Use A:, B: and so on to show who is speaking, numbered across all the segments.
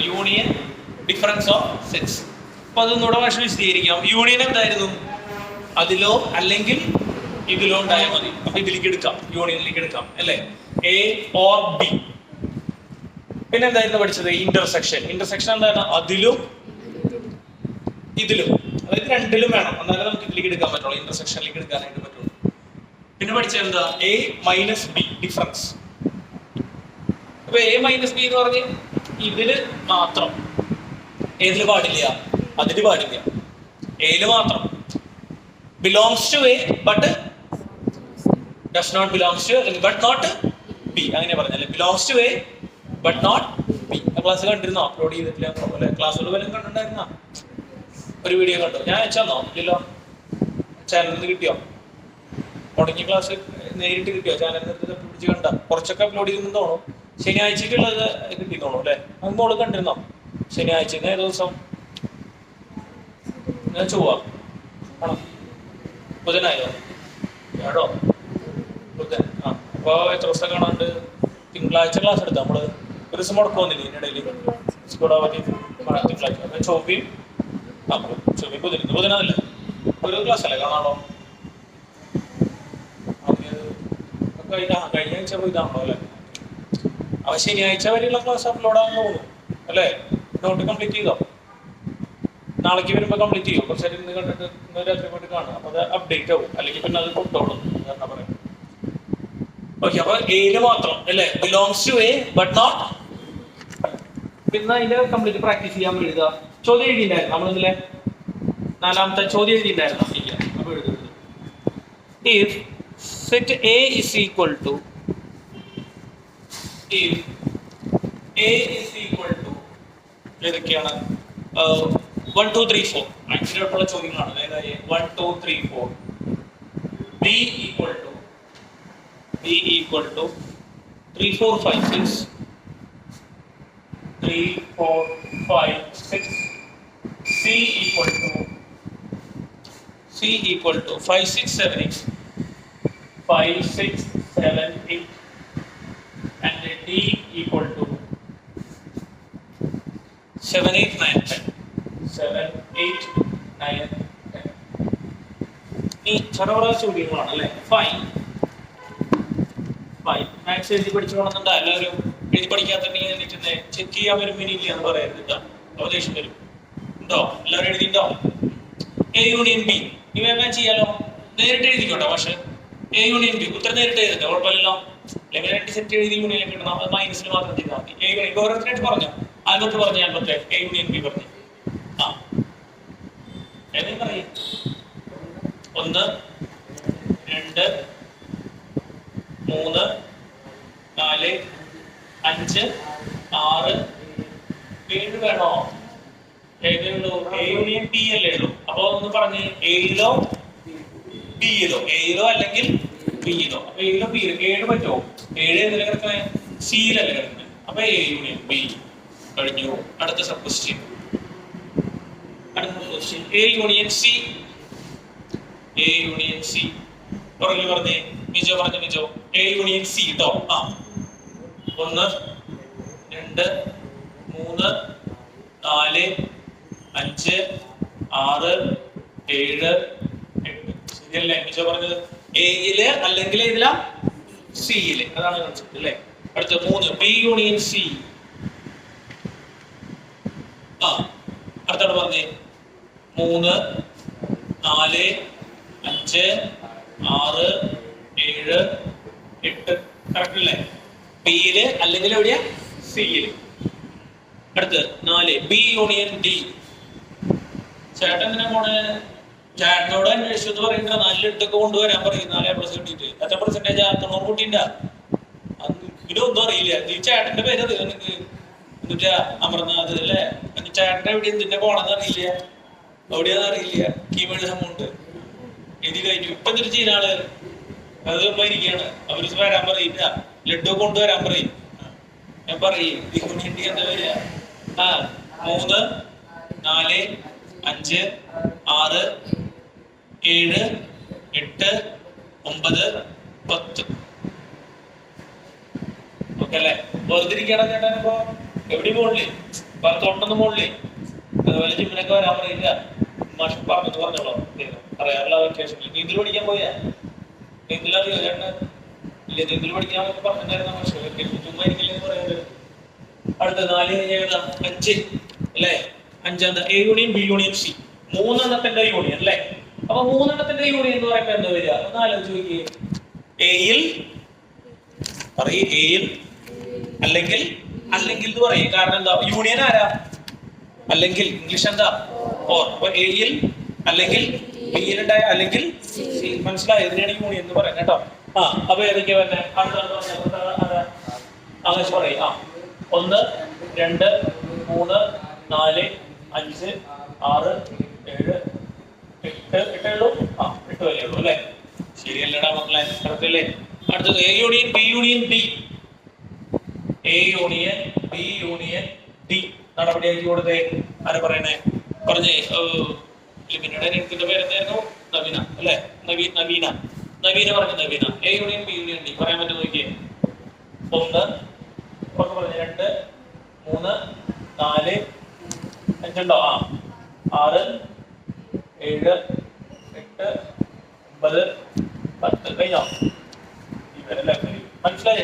A: Union difference of sets. അപ്പൊ അതൊന്നുകൂടെ ഭാഷ വിശദീകരിക്കാം. യൂണിയൻ എന്തായിരുന്നു? അതിലോ അല്ലെങ്കിൽ ഇതിലോ ഉണ്ടായാൽ മതി. അപ്പൊ ഇതിലേക്ക് എടുക്കാം, യൂണിയനിലേക്ക് എടുക്കാം അല്ലേ? A or B. പിന്നെ എന്തായിരുന്നു പഠിച്ചത്? ഇന്റർസെക്ഷൻ. ഇന്റർസെക്ഷൻ എന്താണ്? അതിലും ഇതിലും, അതായത് രണ്ടിലും വേണം, എന്നാലും നമുക്ക് ഇതിലേക്ക് എടുക്കാൻ പറ്റുള്ളൂ, ഇന്റർസെക്ഷനിലേക്ക് എടുക്കാനായിട്ട് പറ്റുള്ളൂ. പിന്നെ പഠിച്ചത് എന്താ? A minus B difference. അപ്പൊ എ മൈനസ് ബി എന്ന് പറഞ്ഞ് ഇതില് മാത്രം, ഏതില് പാടില്ല? അതില് പാടില്ല, എയില് മാത്രം. Belongs to A but does not belongs to, but not B, അങ്ങനെ പറഞ്ഞല്ലേ? Belongs to A but not B. Class കണ്ടിരുന്നോ? അപ്ലോഡ് ചെയ്തിട്ടില്ല അല്ലേ? ക്ലാസ്സുകൾ വല്ലതും കണ്ടിട്ടുണ്ടായിരുന്നോ? ഒരു വീഡിയോ കണ്ടോ? ഞാൻ അയച്ചോ? ഇല്ലല്ലോ. ചാനലിൽ നിന്ന് കിട്ടിയോ? മുടങ്ങിയ ക്ലാസ് നേരിട്ട് കിട്ടിയോ? ചാനലിൽ നിന്ന് പിടിച്ച് കണ്ട? കുറച്ചൊക്കെ അപ്ലോഡ് ചെയ്തെന്ന് തോന്നും. ശനിയാഴ്ചക്കുള്ളത് കിട്ടി തോന്നും അല്ലേ? മോള് കണ്ടിരുന്നോ? ശനിയാഴ്ച ഏത് ദിവസം? ഞാൻ ചൊവ്വ ആണോ? ബുധനായോ? ഏഴോ? ബുധൻ. ആ, അപ്പൊ എത്ര ദിവസം കാണാണ്ട്? തിങ്കളാഴ്ച ക്ലാസ് എടുത്താ നമ്മള്. ഒരു ദിവസം മുടക്കൊന്നില്ലേ ഇതിനിടയിൽ? തിങ്കളാഴ്ച, ചൊവ്വയും ചൊവ്വയും ബുധനല്ലേ? ഒരു ക്ലാസ് അല്ലേ കാണാണോ? കഴിഞ്ഞ ആഴ്ച ഇതാണല്ലോ അല്ലേ? അവ ശനിയാഴ്ച വരെയുള്ള ക്ലാസ് അപ്ലോഡ് ആണെന്ന് തോന്നുന്നു അല്ലേ? നോട്ട് കംപ്ലീറ്റ് ചെയ്തോ? നാളേക്ക് വരുമ്പോൾ കംപ്ലീറ്റ് ചെയ്യും. കുറച്ച് നേരം ഇന്ന് കണ്ടിട്ട് ഇന്ന് രാത്രി പോയിട്ട് കാണാം. അപ്പൊ അത് അപ്ഡേറ്റ് ആവും, അല്ലെങ്കിൽ പിന്നെ അത് കൊണ്ടോളും എന്നാ പറയാം. ഓക്കെ, അപ്പൊ എയില് മാത്രം അല്ലേ? Belongs to A but not. പിന്നെ അതിന്റെ കംപ്ലീറ്റ് പ്രാക്ടീസ് ചെയ്യാൻ എഴുതുക. ചോദ്യം എഴുതിയിട്ടുണ്ടായിരുന്നു നമ്മളിതിലെ 4ാമത്തെ ചോദ്യം എഴുതിയിട്ടുണ്ടായിരുന്നു. ഇല്ല, അപ്പൊ എഴുതുന്നത് if set A is equal to, if A is equal to ഏതൊക്കെയാണ്? 1 2 3 4 ആക്ച്വലിയുള്ള ചോദ്യങ്ങളാണ്. അതായത് 1 2 3 4. B equal to 3 4 5 6 3 4 5 6. C equal to 5 6 7 8 5 6 7 8. And D equal to 7 8 9 10. 7 8 9 10. ഈ ചെറുപറ ചോദ്യങ്ങളാണ് അല്ലേ? ഫൈൻ മാത്സ് എഴുതി പഠിച്ചു പോകണമെന്നുണ്ടോ? എല്ലാവരും എഴുതി പഠിക്കാത്തുണ്ടെങ്കിൽ ചെക്ക് ചെയ്യാൻ വരും. ഇനിയില്ല എന്ന് പറയരുത് കേട്ടോ, അവദേശം വരും. ഉണ്ടോ? എല്ലാവരും എഴുതിണ്ടോ? എ യൂണിയൻ ബി ഇവ എങ്ങനെ ചെയ്യാലോ? നേരിട്ട് എഴുതിക്കോട്ടെ. പക്ഷെ എ യൂണിയൻ ബി ഉത്തരം നേരിട്ട് എഴുതട്ടെ, കുഴപ്പമില്ലല്ലോ. അല്ലെങ്കിൽ 2 സെറ്റ് എഴുതി യൂണിയൻ കിട്ടണം. അത് മൈനസിൽ മാത്രം ചെയ്താൽ മതി. എ യൂണിയൻ ഓരോരുത്തരായിട്ട് പറഞ്ഞു. ആൽബർട്ട് പറഞ്ഞു, ആൽബർട്ട് എ യൂണിയൻ ബി പറഞ്ഞു. ആ ഏതെങ്കിലും പറയും. 1 2 3 4 5 6 7 വേണോ? ഏതേ ഉള്ളൂ? എ യൂണിയൻ ബി അല്ലേ ഉള്ളൂ. അപ്പൊ ഒന്ന് പറഞ്ഞ് എയിലോ ബിയിലോ, എയിലോ അല്ലെങ്കിൽ ബിയിലോ. അപ്പൊ എയിലോ ബിയിലോ 7 പറ്റുമോ? 7 എന്തിനാ കിടക്കണേ? സിയിലല്ലേ കിടക്കണേ. അപ്പൊ എ യൂണിയൻ ബി കഴിഞ്ഞു. അടുത്ത sub question. A union C. A union C പുറകിൽ പറഞ്ഞേ. മിജോ പറഞ്ഞു. മിജോ എ യൂണിയൻ സി കേട്ടോ. ആ 1 2 3 4 5 6 7 8. ശരിയല്ലേ മിജോ പറഞ്ഞത്? എയില് അല്ലെങ്കിൽ ഇതില സിയില്. അതാണ് കൺസെപ്റ്റ് അല്ലേ? അടുത്ത 3 ബി യൂണിയൻ സി. ആ അടുത്തോട് പറഞ്ഞേ. 3 4 5 6 7 8. കറക്റ്റ് അല്ലേ? ബിയില് അല്ലെങ്കിൽ എവിടെയാ? സിയില്. അടുത്ത് 4 ബി യൂണിയൻ ഡി. ചേട്ടൻ എന്തിനാ പോണേ? ചേട്ടനോട് അന്വേഷിച്ചു എന്ന് പറയുന്നത് 4 8 കൊണ്ടുവരാൻ പറയും. 4+ കിട്ടിയിട്ട് എത്ര പെർസെന്റേജ്? 90 കുട്ടീൻ്റെ. ഇതിലൊന്നും അറിയില്ല. ഈ ചേട്ടന്റെ പേര് അറിയാം നിനക്ക്? എന്നിട്ട് അമർനാഥ് അല്ലേ? ചേട്ടന്റെ എവിടെ എന്തിന്റെ പോണെന്ന് അറിയില്ല, എവിടെയാന്ന് അറിയില്ല. കീവേഡ് അമൗണ്ട് എഴുതി കഴിഞ്ഞു. ഇപ്പൊ എന്തൊരു ചെയ്യുന്ന ആള് അത് ഇരിക്കുകയാണ്. അവര് വരാൻ പറയില്ല, ലഡു കൊണ്ടുവരാൻ പറയും. ഞാൻ പറയും എന്താ വരിക? 3 4 5 6 7 8 9 10. ഓക്കെ അല്ലേ? വെറുതിരിക്കണം ചേട്ടാ. ഇപ്പൊ എവിടെ പോണില്ലേ? തോട്ടൊന്നും മുകളിൽ അതുപോലെ ജിമ്മിനൊക്കെ വരാൻ പറയില്ല. മാഷ് പറഞ്ഞോളൂ അറിയാറുള്ള വെക്കേഷനിൽ നീന്തൽ പഠിക്കാൻ പോയാ നീന്തലറിയോ ചേട്ടന്? ഇല്ല, നീന്തൽ പഠിക്കാനൊക്കെ പറഞ്ഞിട്ടുണ്ടായിരുന്നു മാഷ്. വെക്കേഷൻ ചുമ്മാ ഇരിക്കില്ലെന്ന് പറയുന്നത്. അടുത്ത 4 5 അല്ലേ? 5 A union B union C, 3 union അല്ലേ? അപ്പൊ 3 യൂണിയൻ എന്ന് പറയുമ്പോ എന്താ വരിക? ഒന്ന് ആലോചിച്ച് നോക്കിയേ. എയിൽ പറയും, എയിൽ അല്ലെങ്കിൽ എന്ന് പറയും. കാരണം എന്താ? യൂണിയൻ ആരാ? അല്ലെങ്കിൽ ഇംഗ്ലീഷ് എന്താ? ഓർ. അപ്പൊ എയിൽ അല്ലെങ്കിൽ ബിയിൽ ഉണ്ടായ അല്ലെങ്കിൽ സി. മനസ്സിലായോ? ഇതിനാണ് യൂണിയൻ എന്ന് പറയുന്നത് കേട്ടോ. അപ്പൊ ഏതൊക്കെയാ തന്നെ അങ്ങനെ പറയും. 1 2 3 4 5 6 7 8 ഉള്ളൂ. 8 വരെ ഉള്ളൂ അല്ലേ? ശരിയല്ലടാ മക്കളെ, കറക്റ്റല്ലേ? അടുത്തത് A union B union D. A union B union D നടപടിയാക്കി കൊടുത്തേ. ആരാ പറയണേ? പറഞ്ഞേ. ലിമിനയുടെ എനിക്കിന്റെ പേരെന്തായിരുന്നു? നവീന അല്ലേ? നവീന പറഞ്ഞു. നവീന A union B union D പറയാൻ പറ്റും നോക്കിയേ. 1 പറഞ്ഞു 2 3 4 5 ഉണ്ടോ? 6 7 8 9 10 കഴിഞ്ഞോ? ഇവരല്ലേ മനസ്സിലായി?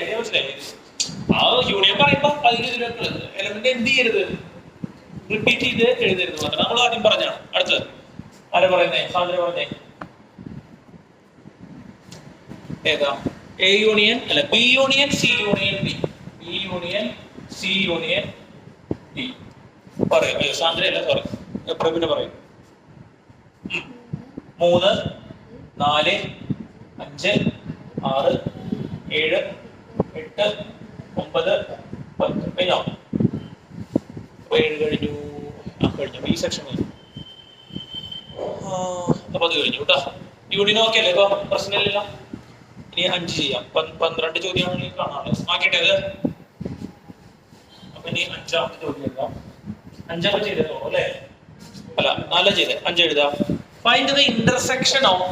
A: യൂണിയൻ പറയുമ്പോ അതിന് എലമെന്റ് എന്ത് ചെയ്യരുത്? റിപ്പീറ്റ് ചെയ്ത് എഴുതരുത് മാത്രം. നമ്മൾ ആദ്യം പറഞ്ഞാണ്. അടുത്തത് ആരാ പറയുന്നേ? സാന്ദ്ര പറഞ്ഞേ. ഏതാ? എ യൂണിയൻ അല്ല B union C union D. B union C union D പറയും. സാന്ദ്ര അല്ല, സോറി, പ്രഭിന പറയും. 3 4 5 6 7 8 9 10 കഴിഞ്ഞോ? 7 കഴിഞ്ഞു. ബി സെക്ഷൻ കഴിഞ്ഞു. അപ്പൊ അത് കഴിഞ്ഞു കേട്ടോ. യൂണിയൻ ഓക്കെ അല്ലേ? ഇപ്പൊ പ്രശ്നമില്ല. ഇനി 5 ചെയ്യാം. 12 ചോദ്യമാണെങ്കിൽ കാണാമല്ലോ. ആക്കിട്ടത്. അപ്പൊ ഇനി 5ാമത്തെ ചോദ്യം എഴുതാം. 5 ചെയ്തോ അല്ലേ? അല്ല 4 ചെയ്തേ. 5 എഴുതാം. Find the intersection of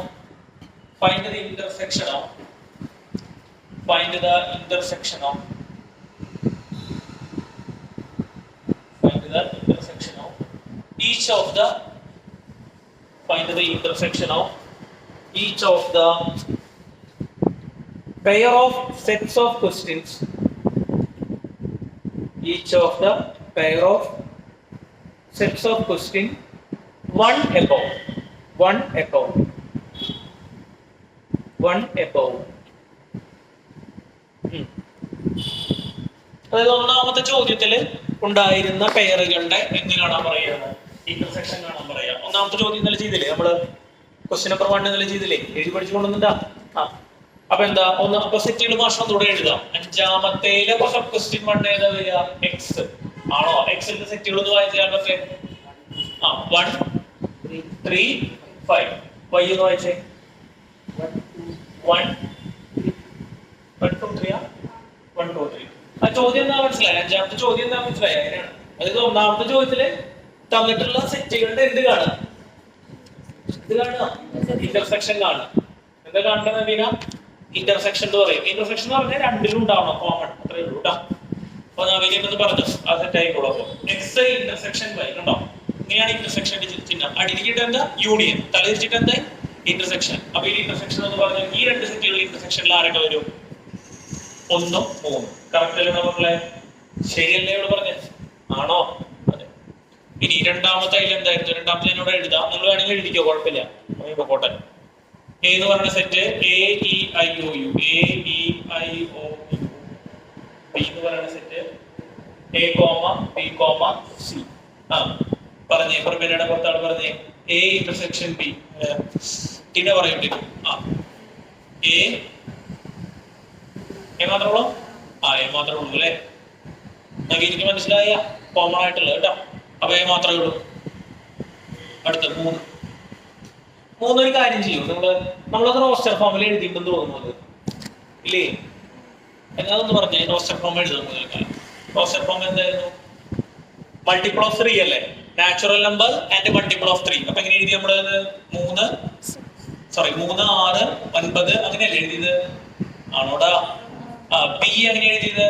A: each of the pair of sets of questions. Each of the pair of sets of questions, one above. അതായത് ഒന്നാമത്തെ ചോദ്യത്തില് ഉണ്ടായിരുന്ന പെയറുകളുടെ എന്ത് കാണാൻ പറയുക? ഇന്റർസെക്ഷൻ കാണാൻ പറയാ. ഒന്നാമത്തെ ചോദ്യം ഇന്നലെ ചെയ്തില്ലേ നമ്മള്? ക്വസ്റ്റ്യൻ നമ്പർ 1 ഇന്നലെ ചെയ്തില്ലേ? എഴുതി പഠിച്ചുകൊണ്ടുണ്ടാ. അപ്പൊ എന്താ? അപ്പൊ സെറ്റുകൾ ഭാഷണം തുടങ്ങി എഴുതാം. 5ാമത്തേലെ സബ് ക്വസ്റ്റ്യൻ 1 ഏതാ വരിക? എക്സ് ആണോ? എക്സിന്റെ സെറ്റുകൾ ഒന്ന് വായിച്ചാൽ പറ്റേ. 1 3 5. വൈ ഒന്ന് വായിച്ചേ. 1 2 3. ആ ചോദ്യം എന്താ മനസ്സിലായി? 5ാമത്തെ ചോദ്യം എന്താ മനസ്സിലായി? അതിനാണ്. അതായത് ഒന്നാമത്തെ ചോദ്യത്തില് തന്നിട്ടുള്ള സെറ്റുകളുടെ എന്ത് കാണുക? ഇന്റർസെക്ഷൻ കാണുക. എന്താ കാണേണ്ടത് നവീന? ഇന്റർസെക്ഷൻ എന്ന് പറയും. ഇന്റർസെക്ഷൻ എന്ന് പറഞ്ഞാൽ രണ്ടിലും ഉണ്ടാവണം, കോമൺ. അത്രേ ഉള്ളൂ കേട്ടോ. അപ്പൊ നവീന എന്ന് പറഞ്ഞു ആ സെറ്റ് ആയിക്കോളൂ. അപ്പൊ എക്സ് ഇന്റർസെക്ഷൻ വൈ കണ്ടോ? ഇങ്ങനെയാണ് ഇന്റർസെക്ഷന്റെ ചിഹ്നം. അടിയിലിട്ട് എന്താ? യൂണിയൻ. തലതിരിച്ചിട്ട് എന്താ? ഇന്റർസെക്ഷൻ. അപ്പൊ ഈ ഇന്റർസെക്ഷൻ എന്ന് പറഞ്ഞാൽ ഈ 2 സെറ്റുകളിൽ ഇന്റർസെക്ഷനിൽ ആരൊക്കെ വരും? 1 3. കറക്റ്റ് അല്ലേ നമ്മളെ? ശരിയല്ലേ ഇവിടെ പറഞ്ഞത്? ആണോ? അതെ. ഇനി 2ാമത്തെ അതിൽ എന്തായിരുന്നു? 2ാമത്തെ എന്നോട് എഴുതാം. നിങ്ങൾ വേണമെങ്കിൽ എഴുതിക്കോ, കുഴപ്പമില്ല. കോട്ടെ എ എന്ന് പറഞ്ഞ set A E I O U. A E I O U. B എന്ന് പറയുന്ന set A comma B comma C. പറഞ്ഞേ. പ്രഭിനയുടെ പുറത്താണ് പറഞ്ഞേ. A intersection B. പിന്നെ പറയണ്ടേ? എ മാത്രമേ ഉള്ളൂ. എ മാത്രമേ ഉള്ളൂ അല്ലേ? എനിക്ക് മനസ്സിലായ കോമൺ ആയിട്ടുള്ളത് കേട്ടോ. അപ്പൊ എ മാത്രമേ ഉള്ളൂ. അടുത്ത 3 ഒരു കാര്യം ചെയ്യും. നമ്മളത് റോസ്റ്റർ ഫോമിൽ എഴുതിയിട്ടുണ്ടെന്ന് തോന്നുന്നത് ഇല്ലേ? അതൊന്ന് പറഞ്ഞേ. റോസ്റ്റർ ഫോം എഴുതുന്നത് റോസ്റ്റർ ഫോം എന്തായിരുന്നു? മൾട്ടിപ്പിൾ ഓഫ് 3 അല്ലേ? Natural number and multiple of 3. അപ്പൊ എങ്ങനെ എഴുതി നമ്മള്? 3 6 9 അങ്ങനെയല്ലേ എഴുതിയത്? ആണോടാ? ബി എങ്ങനെ എഴുതിയത്?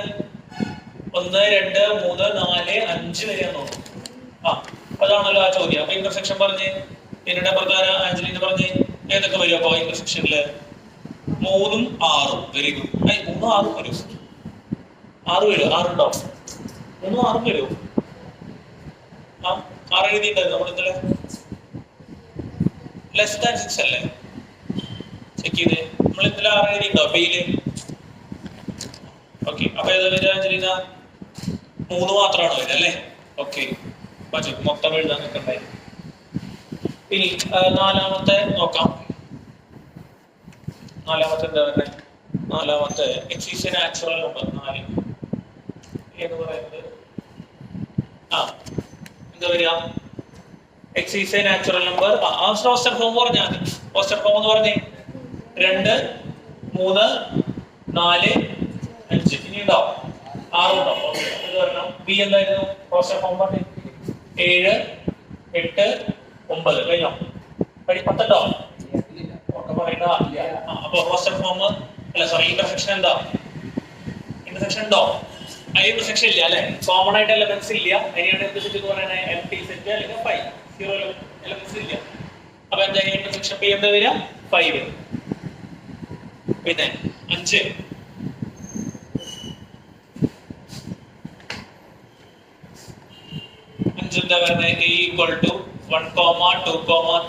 A: 1 2 3 4 5 വരെയാന്ന് തോന്നുന്നു. ആ അതാണല്ലോ ആ ചോദ്യം. അപ്പൊ ഇന്റർസെക്ഷൻ പറഞ്ഞ് പിന്നീട് പ്രധാന ആഞ്ചലിന് പറഞ്ഞ് ഏതൊക്കെ വരും അപ്പൊ ഇന്റർസെക്ഷനില്? 3 6. Very good. 3 6 വരും. 6 വരും. 6 ഉണ്ടോ? 3 6 വരും. ആ 6 എഴുതിയിട്ടുണ്ടായിരുന്നു നമ്മൾ ഇന്നലെ. ലെസ് ദാൻ 6 അല്ലേ? ചെക്ക് ചെയ്ത് നമ്മൾ ഇന്നലെ 6 എഴുതിയിട്ടുണ്ടോ ബിയില്? ഓക്കെ. അപ്പൊ ഏതാ വരിക ആഞ്ചലിന? 3 മാത്രമാണ് വരിക അല്ലേ? ഓക്കെ. മൊത്തം എഴുതാൻ നിൽക്കണ്ടായി. ഇനി നാലാമത്തെ നോക്കാം. നാലാമത്തെ എന്താ പറയുന്നത്? നാലാമത്തെ x is a natural number. 4 എന്ന് പറയുന്നത് എന്താ വരിക? X is a natural number. Roster form പറഞ്ഞാൽ മതി. ഓസ്റ്റർ ഫോം എന്ന് പറഞ്ഞേ 2 3 4 5. ഇനി ഉണ്ടോ? 6 ഉണ്ടോ? ഇത് വരണം. ബി എന്തായിരുന്നു? ഓസ്റ്റർ ഫോം പറഞ്ഞേ 7 8 9. കഴിഞ്ഞോ? 10 ഉണ്ടോ? അപ്പൊ റോസ്റ്റർ ഫോം അല്ല, സോറി, ഇന്റർസെക്ഷൻ എന്താ? ഇന്റർസെക്ഷൻ ഉണ്ടോ? ഇന്റർസെക്ഷൻ ഇല്ല അല്ലെ? കോമൺ ആയിട്ട് എലമെന്റ്സ് ഇല്ല. അതിനാണ് എന്ത് സെറ്റ് എന്ന് പറയുന്നത്? എംപ്റ്റി സെറ്റ് അല്ലെങ്കിൽ 5 0 എലമെന്റ്സ് ഇല്ല. അപ്പൊ എന്താ ഇന്റർസെക്ഷൻ ബി എന്താ വരിക? 5. പിന്നെ 5 എന്താ പറയുന്നത്? a equal to 1, 2,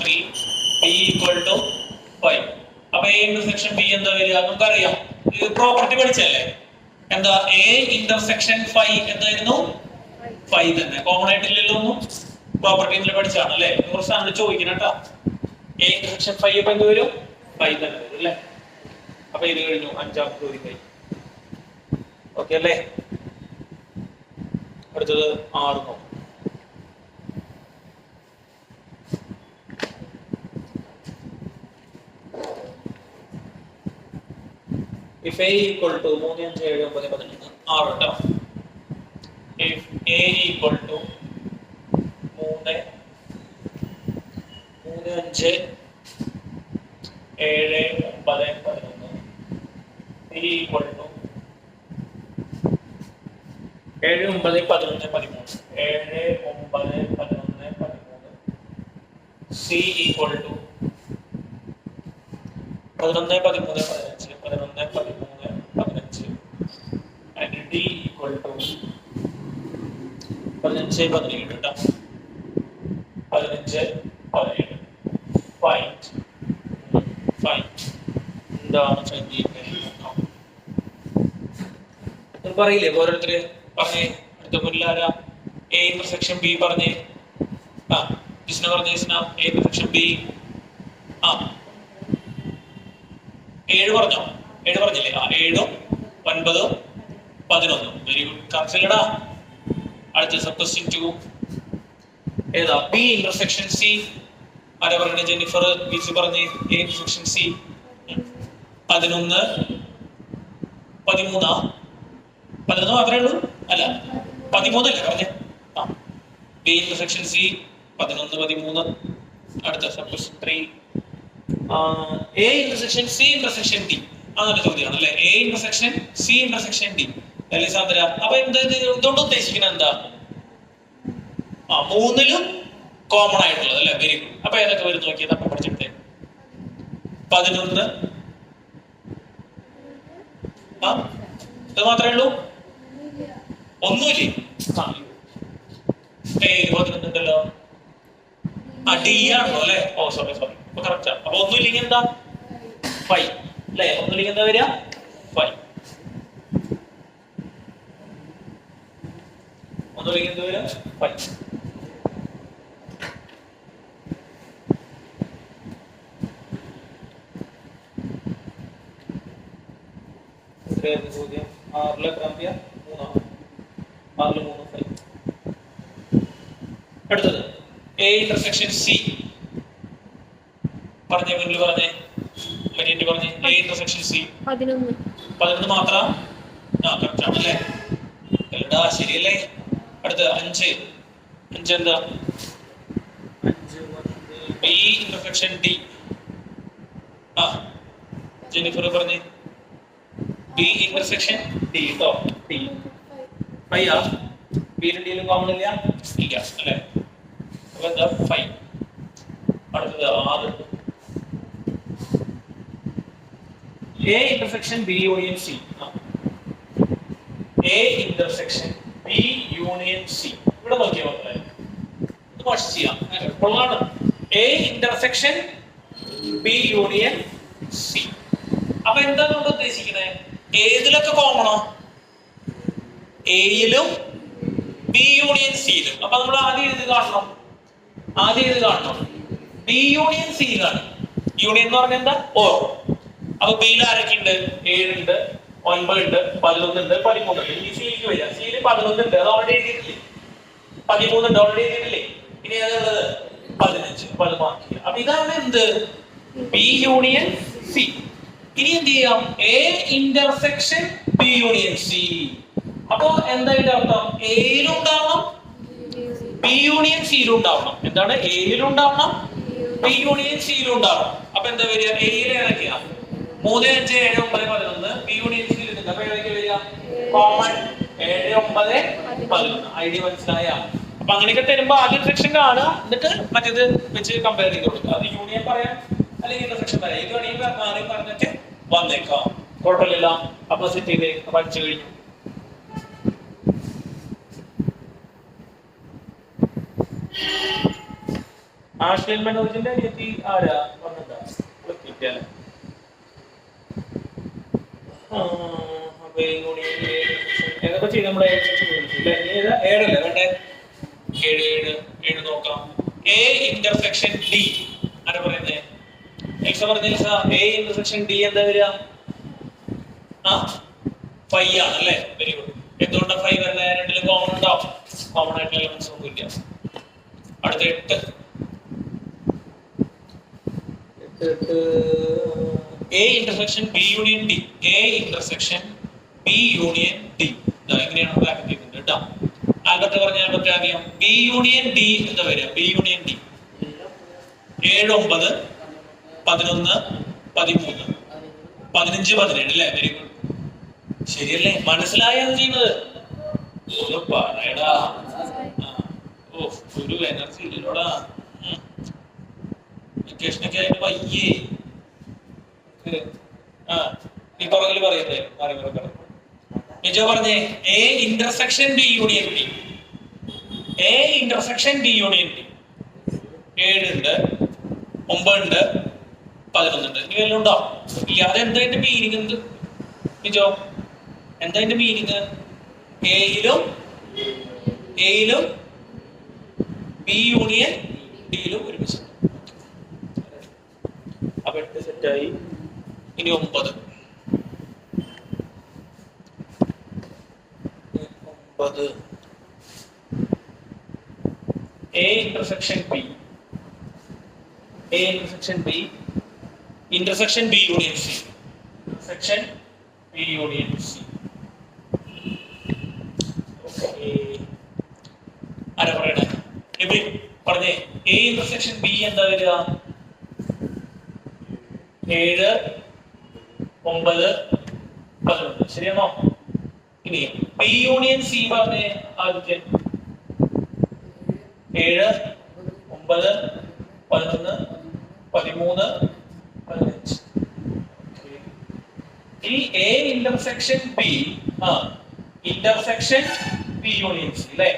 A: 3, b equal to 5. അപ്പൊ a ഇന്റർസെക്ഷൻ b എന്താ വരിക? നമുക്കറിയാം, ഇത് പ്രോപ്പർട്ടി പഠിച്ചല്ലേ. എന്താ? a ഇന്റർസെക്ഷൻ 5 എന്തായിരുന്നു? 5 തന്നെ. കോമൺ ആയിട്ടില്ലല്ലോ ഒന്നും. പ്രോപ്പർട്ടി ഇന്നലെ പഠിച്ചാണ് അല്ലേ? കുറച്ച് നമ്മൾ ചോദിക്കണം കേട്ടോ. a ഇന്റർസെക്ഷൻ 5 ഇപ്പൊ എന്ത് വരും? 5 തന്നെ വരും അല്ലേ? അപ്പൊ ഇത് കഴിഞ്ഞു. 5ാമത്തെ ചോദ്യം കഴിഞ്ഞു. ഓക്കെ അല്ലേ? അടുത്തത് 6 നോക്കാം. If a equal to 3 5 7 9 11 6 ട്ടോ. If a equal to 3 5 7 9 11 b equal to 7 9 11 13 7 9 11 13 c equal to 11 13 15 11 13 15 and d equal to 15 17 കേട്ടോ. 15 17. ഫൈൻഡ് എന്താണ് ഫൈൻഡ് ചെയ്യുന്നത്? പറയില്ലേ ഓരോരുത്തര് പറഞ്ഞേ. അടുത്ത മുല്ലാര എ ഇന്റർസെക്ഷൻ ബി പറഞ്ഞേ. ജിസ്ന പറഞ്ഞേ. Jisna A intersection B. 7 പറഞ്ഞോ? 7 പറഞ്ഞില്ലേ? 7 9 11. Very good. കറക്റ്റല്ലടാ. അടുത്ത സബ് ക്വസ്റ്റ്യൻ 2 ഏതാ? B intersection C. ആരാ പറഞ്ഞ? ജെന്നിഫർ ബിസി പറഞ്ഞേ. A intersection C 11 13. 11 മാത്രമേ ഉള്ളൂ? അല്ല 13 അല്ലേ പറഞ്ഞേ? B intersection C 11 13. അടുത്ത sub question 3 A intersection C intersection D. അതൊരു ചോദ്യമാണ് അല്ലേ? A intersection C intersection D അല്ലേ സാന്ദ്ര? അപ്പൊ എന്താ ഇതുകൊണ്ട് ഉദ്ദേശിക്കുന്നത്? എന്താ? 3ലും കോമൺ ആയിട്ടുള്ളത് അല്ലേ? Very good. അപ്പൊ ഏതൊക്കെ വരും നോക്കിയത്? അപ്പൊ പഠിച്ചിട്ടേ 11. ഇത് മാത്രമേ ഉള്ളൂ? ഒന്നുമില്ലേ? 11 ഉണ്ടല്ലോ. ഡി ആണല്ലോ അല്ലെ? ഓ സോറി അപ്പൊ കറക്റ്റാ. അപ്പൊ ഒന്നുമില്ലെങ്കിൽ എന്താ? 5 അല്ലേ? ഒന്നുമില്ലെങ്കിൽ എന്താ വരിക? 5. ഒന്നുമില്ലെങ്കിൽ എന്താ വരിക? 5. ചോദ്യം 6 എത്രാമത്തെയാ? 3. 6 3 5. അടുത്തത് എ ഇന്റർസെക്ഷൻ സി പറഞ്ഞേ. മുന്നിൽ പറഞ്ഞേ. മരിയന്റെ പറഞ്ഞേ. എ ഇന്റർസെക്ഷൻ സി 11 മാത്രം. കറക്റ്റ് ആണല്ലേ? എടാ ശരിയല്ലേ? അടുത്ത 5 എന്താ? 5 ബി ഇന്റർസെക്ഷൻ ഡി. ജെന്നിഫർ പറഞ്ഞേ. ബി ഇന്റർസെക്ഷൻ ഡി ട്ടോ. ഡി 5 ആ ബിയിലും ഡിയിലും കോമൺ ഇല്ല അല്ലേ? അപ്പൊ എന്താ 5. അടുത്തത് 6 A intersection B union C. A intersection B union C. ഇവിടെ നോക്കിയാൽ മക്കളെ ഇത് വാഷ് ചെയ്യാം. എപ്പോഴാണ് A intersection B union C. അപ്പൊ എന്താണ് നമ്മൾ ഉദ്ദേശിക്കുന്നത്? ഏതിലൊക്കെ കോമണോ? എയിലും ബി യൂണിയൻ സിയിലും. അപ്പൊ നമ്മൾ ആദ്യം ഇത് കാണണം. ബി യൂണിയൻ സി കാണും. യൂണിയൻ എന്ന് പറഞ്ഞാൽ എന്താ? ഓ. അപ്പൊ ബിയിൽ ആരൊക്കെ ഉണ്ട്? 7 ഉണ്ട്, 9 ഉണ്ട്, 11 ഉണ്ട്, 13 ഉണ്ട്. ഇനി സിയിലേക്ക് വരിക. സിയിൽ 11 ഉണ്ട്, അത് ഓൾറെഡി എഴുതിയിട്ടില്ലേ? 13 ഉണ്ട്, ഓൾറെഡി എഴുതിയിട്ടില്ലേ? ഇനി ഏതുള്ളത്? 15. 10 മാർക്ക്. അപ്പൊ ഇതാണ് എന്ത്? B union C. ഇനി എന്ത് ചെയ്യാം? A intersection B union C. അപ്പൊ എന്താ ഇതിന്റെ അർത്ഥം? എയിലും ഉണ്ടാവണം, ബി യൂണിയൻ സിയിലും ഉണ്ടാവണം. എന്താണ്? എയിലും ഉണ്ടാവണം, ബി യൂണിയൻ സിയിലും ഉണ്ടാവണം. അപ്പൊ എന്താ വരിക? എയിൽ ഏതൊക്കെയാ? 3, 5, 7, 9, 11. ബി യൂണിയൻ സിയിൽ ഉണ്ട്. അപ്പൊ ഏതൊക്കെ വരിക? കോമൺ 7, 9, 11. ഐഡിയ മനസ്സിലായ? അപ്പൊ അങ്ങനെയൊക്കെ തരുമ്പോ ആദ്യം സെക്ഷൻ കാണുക, എന്നിട്ട് മറ്റേത് വെച്ച് കമ്പയർ ചെയ്ത് കൊടുക്കുക. അത് യൂണിയൻ പറയാം അല്ലെങ്കിൽ ഇന്റർസെക്ഷൻ പറയാം. ഇത് വേണമെങ്കിൽ മാറി പറഞ്ഞൊക്കെ വന്നേക്കാം, കുഴപ്പമില്ല. അപ്പൊ സെറ്റ് ചെയ്ത് പഠിച്ചു കഴിഞ്ഞു. ആഷ്ലിൻ മനോജിന്റെ അനിയത്തി ആരാ വന്നിട്ടാ? ഏതൊക്കെ ചെയ്ത് നമ്മളെ 7 വേണ്ടേ? 7 നോക്കാം. എ ഇന്റർസെക്ഷൻ ഡി ആരാ പറയുന്നത്? എൽസ പറഞ്ഞ എ ഇന്റർസെക്ഷൻ ഡി എന്താ വരിക? 5 ആണല്ലേ? Very good. എന്തുകൊണ്ടാണ് 5 വരുന്നത്? രണ്ടിലും കോമൺ ഉണ്ടാവും. കോമൺ ആയിട്ടുള്ള എലമെന്റ്സ് ഒന്നുമില്ല. അടുത്ത 8 A intersection B union D. A intersection B union D. എങ്ങനെയാണ് ബ്രാക്കറ്റ് ചെയ്യുന്നത് കേട്ടോ? ആൽബർട്ട് പറഞ്ഞ ആൽബർട്ട് ആദ്യം ബി യൂണിയൻ ഡി എന്താ വരിക? ബി യൂണിയൻ ഡി 7, 9, 11, 13, 15, 17 അല്ലേ? Very good. ശരിയല്ലേ? മനസ്സിലായാണ് ചെയ്യുന്നത്. ഒന്ന് പറയടാ. ഒരു എനർജി ഇല്ലോടാ. വെക്കേഷനൊക്കെ ആയിട്ട് വയ്യേ. നീ പുറകിൽ പറയുന്നേ. നിജോ പറഞ്ഞേ. A intersection B union D. A intersection B union D. 7 ഉണ്ട്, 9 ഉണ്ട്, 11 ഉണ്ട്. ഇനി വല്ലതും ഉണ്ടോ? ഇല്ല. അതെന്താ അതിന്റെ മീനിങ്? എന്ത് നിജോ? എന്താ അതിന്റെ മീനിങ്? എയിലും ബി യൂണിയൻ ഡിയിലും ഒരുമിച്ച്. അപ്പൊ 8 സെറ്റായി. ഇനി 9. A intersection B. A intersection B. Intersection B union C. Intersection B union C. ആരാ പറയണേ? എബിൻ പറഞ്ഞേ. എ ഇന്റർസെക്ഷൻ ബി എന്താ വരിക? 7, 9, 11. ശരിയാണോ? ഇനി ബി യൂണിയൻ സി പറഞ്ഞേ ആദ്യത്തെ. 7, 9, 11, 13, 15. ഈ A intersection B intersection B union C അല്ലേ?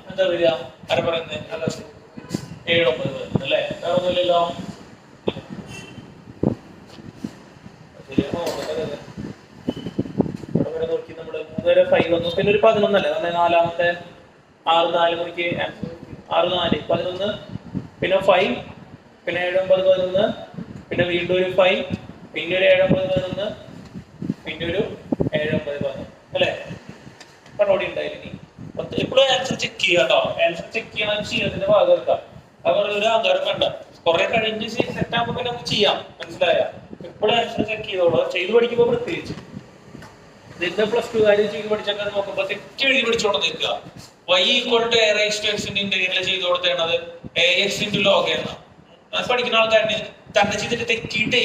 A: എന്താ വരിക? ആരാ പറയുന്നത്? അല്ല 7, 9 അല്ലേ? വേറെ ഒന്നുമില്ലല്ലോ. നോക്കി നമ്മള് 3 5 വന്നു. പിന്നെ ഒരു 11 അല്ലേ? നമ്മുടെ നാലാമത്തെ 6 4 മണിക്ക് 6 4 11. പിന്നെ 5. പിന്നെ 7 9 11. പിന്നെ വീണ്ടും ഒരു 5. പിന്നെ ഒരു 7 9 11. പിന്നെ ഒരു 7 9 11 അല്ലേ? പണോടി ഉണ്ടായിരുന്നു. ഇപ്പോഴും ആൻസർ ചെക്ക് ചെയ്യുക കേട്ടോ. ആൻസർ ചെക്ക് ചെയ്യണം, ചെയ്യണത്തിന്റെ ഭാഗം എടുക്കാം. അതുപോലെ ഒരു ആധാരം വേണ്ട. കുറെ കഴിഞ്ഞ് സെറ്റ് ആകുമ്പോൾ പിന്നെ നമുക്ക് ചെയ്യാം. മനസ്സിലായ? ഇപ്പോഴും ആൻസർ ചെക്ക് ചെയ്തോളൂ. ചെയ്ത് പഠിക്കുമ്പോൾ പ്രത്യേകിച്ച് ഇതിന്റെ +2 കാര്യം ചെയ്ത് പഠിച്ചൊക്കെ നോക്കുമ്പോ തെറ്റ് എഴുതി പഠിച്ചോണ്ട് നിൽക്കുക. y = a⁻x ന്റെ ഇന്റഗ്രൽ ചെയ്ത് കൊടുത്തേണത് ax × log എന്നാ. അത് പഠിക്കുന്ന ആൾക്കാരന് തന്നെ ചെയ്തിട്ട് തെറ്റിയിട്ടേ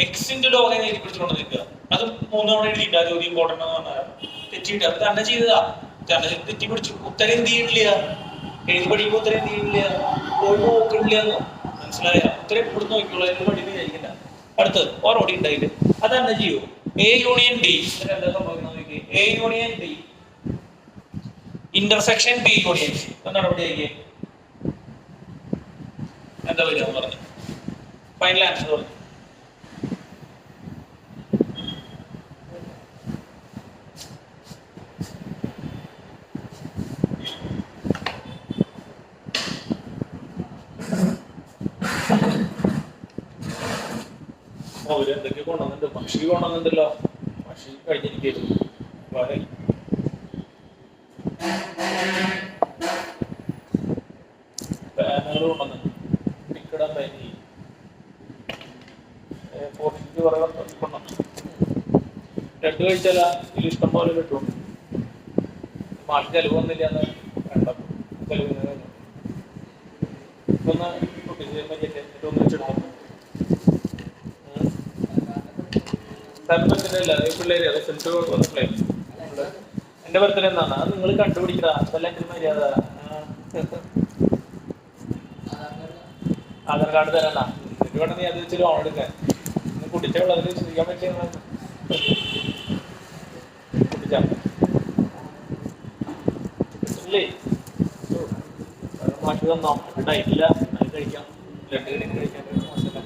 A: x × log എഴുതി പഠിച്ചോണ്ട് നിൽക്കുക. അത് 3 തവണ എഴുതിയില്ല. ചോദ്യം ഇമ്പോർട്ടന്റ് എന്ന് പറഞ്ഞാൽ തെറ്റിയിട്ട് അത് തന്നെ ചെയ്തതാ, തന്നെ തെറ്റി പിടിച്ചു. ഉത്തരം എന്ത് ചെയ്യണില്ല, എഴുതി പഠിക്കുമ്പോൾ ഉത്തരം എന്ത് ചെയ്യണില്ല, പോയി നോക്കണില്ല. മനസ്സിലായ? ഉത്തരം എപ്പോഴും നോക്കിക്കോളൂ, എന്ത് പഠിക്കുന്നു വിചാരിക്കണ്ട. അടുത്തത് ഓരോടി ഉണ്ടായില്ല, അത് തന്നെ ചെയ്യൂ. എ യൂണിയൻ ഡി എന്താ സംഭവിക്കുന്നത്? A union D intersection B union C എന്താണ് അവിടെ എന്താ വരിക പറഞ്ഞു? ഫൈനൽ ആൻസർ പറഞ്ഞു. അവര് എന്തൊക്കെ കൊണ്ടുവന്നിട്ടുണ്ട്, പക്ഷി കൊണ്ടുവന്നിട്ടുണ്ടല്ലോ, പക്ഷി കഴിഞ്ഞിരിക്കുന്നു. പാനകൾ കൊണ്ടുവന്നിട്ടുണ്ട്, ടിക്കടാൻ പനി ബ്ലഡ് കഴിച്ചാല ഇതിൽ ഇഷ്ടം പോലെ കിട്ടും. മാഷ് ചെലവ് വന്നില്ല എന്ന് വേണ്ട, ചെലവിന് കഴിഞ്ഞു. ഒന്ന് ഒന്ന് വെച്ചെടുത്തു. ബർത്ത്ഡേ അല്ല പിള്ളേര് റിസൾട്ട് വന്നിട്ടില്ലേ? എന്റെ ബർത്ത്ഡേ എന്നാണ് അത് നിങ്ങൾ കണ്ടുപിടിക്കടാ, അതല്ല എന്റെ മര്യാദ. ആധാർ കാർഡ് തരാനാ എന്നിട്ട് വേണം നീ അത് വെച്ച് ലോൺ എടുക്കാൻ. കുടിച്ച വെള്ളത്തിൽ ശ്രദ്ധിക്കാൻ പറ്റിയ കുടിച്ചാ ഇല്ലേ? മാറ്റി തന്നോ? ഡയറ്റില്ല, അത് കഴിക്കാം, ബ്ലഡ് കഴിക്കാൻ മോശമല്ല.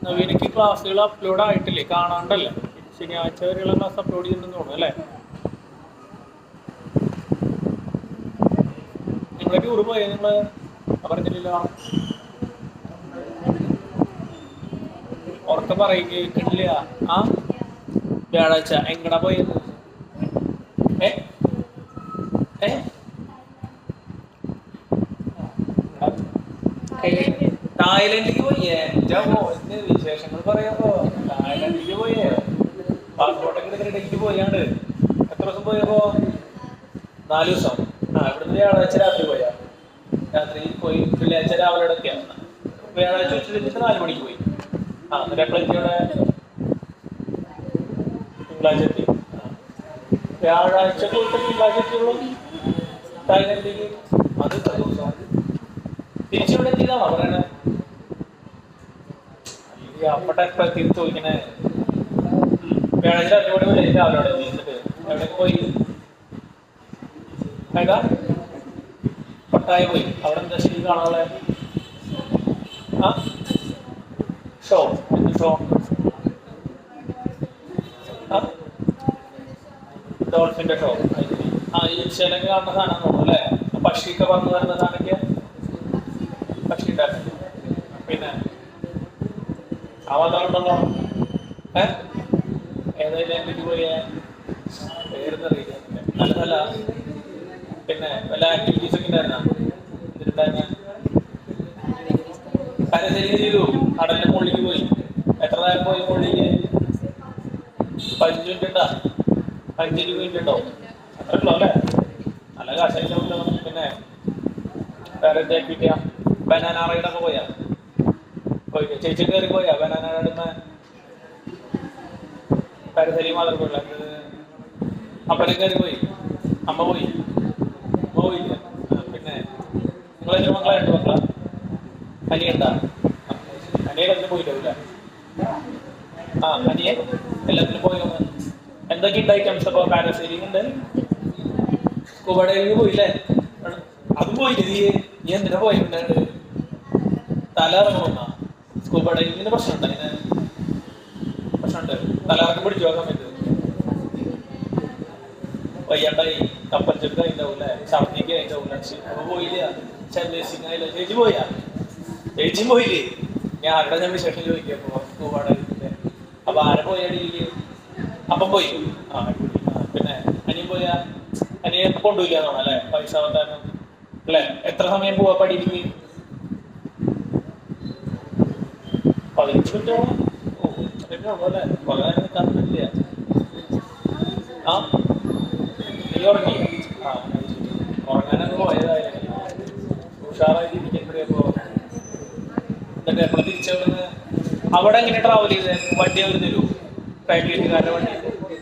A: നവീനക്ക് ക്ലാസ്സുകൾ അപ്ലോഡ് ആയിട്ടില്ലേ? കാണാണ്ടല്ലേ? ശനിയാഴ്ച വരെയുള്ള ക്ലാസ് അപ്ലോഡ് ചെയ്യുന്നുണ്ടെന്ന് തോന്നുന്നു അല്ലേ? നിങ്ങളെ ടൂറ് പോയ നിങ്ങള് പറഞ്ഞില്ലല്ലോ, ഉറക്കെ പറയുകയില്ല. ആ വ്യാഴാഴ്ച എങ്ങടാ പോയത്? തായ്ലൻഡിലേക്ക് പോയേ? എന്റെ മോന്റെ വിശേഷങ്ങൾ പറയാമോ? തായ്ലൻഡിലേക്ക് പോയേ, പാസ്പോർട്ടൊക്കെ എടുക്കുന്ന ഡേറ്റ് പോയാണ്ട്. എത്ര ദിവസം പോയപ്പോ? 4 ദിവസം. ഇവിടുന്ന് വ്യാഴാഴ്ച രാത്രി പോയാ? രാത്രി പോയി. വെള്ളിയാഴ്ച രാവിലെ ഒക്കെയാണ്. വ്യാഴാഴ്ച ഉച്ചതിരിച്ച് 4 മണിക്ക് പോയി. എന്നിട്ട് എപ്പോഴെത്തിയുടെ തിങ്കളാഴ്ച എത്തി. വ്യാഴാഴ്ച പോയിട്ട് തിങ്കളാഴ്ച എത്തിയുള്ളൂ. തായ്ലൻഡിലേക്ക് അത് തിരിച്ചിവിടെ എത്തിയതാണോ പറയണേ? അവിടെ എപ്പോഴെത്തി ചോദിക്കണേ? വ്യാഴാഴ്ച 2 മണി വരെ രാവിലെ അവിടെ എത്തിയിട്ട് എവിടേക്ക് പോയി? ഏതാ പട്ടായ പോയി. അവിടെ എന്താ ശരി കാണാനുള്ള ഷോ? എന്ത് ഷോ? ഡോൾഫിന്റെ ഷോ. ഈ ഇൻസ്റ്റയിലൊക്കെ കാണുന്ന സാധനം തോന്നുന്നു അല്ലേ? പക്ഷിയൊക്കെ പറഞ്ഞു വരുന്ന സാധനമൊക്കെ പക്ഷി ഉണ്ടായിരുന്നു. പിന്നെ ആ മാത്രമുണ്ടല്ലോ. ഏതായാലും എനിക്ക് പോയ പേരെന്നറിയില്ല. നല്ല നല്ല പിന്നെ വല്ല ആക്ടിവിറ്റീസ് ഒക്കെ ഉണ്ടായിരുന്ന ഇതിലുണ്ടായിരുന്ന കരശരി ചെയ്തു. കടലിന്റെ മുകളിലേക്ക് പോയി. എത്ര നേരം പോയി മുകളിലേക്ക്? 15 മിനിറ്റ് ഉണ്ടാ? 15-20 മിനിറ്റ് ഉണ്ടോ? അത്ര ഉള്ളൂ അല്ലേ? നല്ല കാശായിട്ട്. പിന്നെ വേറെ എന്താ ആക്ടിവിറ്റിയാ? ബനാന റൈഡൊക്കെ പോയാ? ചേച്ചി കയറി പോയാ ബനാന റൈഡിന്ന്? കരശരി മാത്രം പോയില്ല. അപ്പനെ കയറി പോയി. അമ്മ പോയി. അമ്മ പോയില്ല. പിന്നെ നിങ്ങളെത്ര മക്കളാ? 2 മക്കളാ? അനിയണ്ടാ? അനിയനൊന്നും പോയില്ല. അനിയൻ എല്ലാത്തിനും പോയി. എന്തൊക്കെ ഉണ്ട് ഐറ്റംസ്? അപ്പൊ പാരസൈലിംഗ് ഉണ്ട്, സ്കൂബ ഡൈവിംഗ് പോയില്ലേ? അതും പോയില്ലേ? നീ എന്തിനാ പോയിട്ടുണ്ടായത്? തല ഇറങ്ങുന്ന സ്കൂബ ഡൈവിങ്ങിന് പ്രശ്നമുണ്ട്. അതിന് പ്രശ്നമുണ്ട്. തലയിറക്കം പിടിച്ചു ആ സമയത്ത് വയ്യാണ്ടായി. കപ്പൽ ചെറുക്ക് കഴിഞ്ഞാവൂല്ലേ? ഛർദിക്ക് കഴിഞ്ഞാവൂല. അപ്പൊ പോയില്ല. ചെന്നൈസിംഗ് ആയില്ല. ചേച്ചി പോയാ? ചേച്ചിയും പോയില്ലേ? ഞാൻ ആരുടെ ഞാൻ വിശേഷം ചോദിക്കപ്പോ സ്കൂബ ഡൈവിങ്ങിന്റെ. അപ്പൊ ആരെ പോയ ഡീല്? അപ്പം പോയി. പിന്നെ അനിയൻ പോയാ? അനിയൻ കൊണ്ടുപോയില്ല എന്നാണ് അല്ലെ? പൈസ വന്നാലും അല്ലെ? എത്ര സമയം പോവാ പഠിക്ക്? 15 മിനിറ്റോളം. അല്ലേ? വളരെ നിൽക്കാൻ പറ്റില്ല. നീ ഉറങ്ങി? ഉറങ്ങാനൊക്കെ പോയതായാലും ഉഷാറായിട്ട് ഇരിക്കുമ്പോഴേപ്പോ എന്നിട്ട് എപ്പോഴും തിരിച്ചവിടുന്ന് അവിടെ എങ്ങനെ ട്രാവൽ ചെയ്ത്? വണ്ടി അവർ തരൂ? പ്രൈവറ്റുകാരുടെ വണ്ടി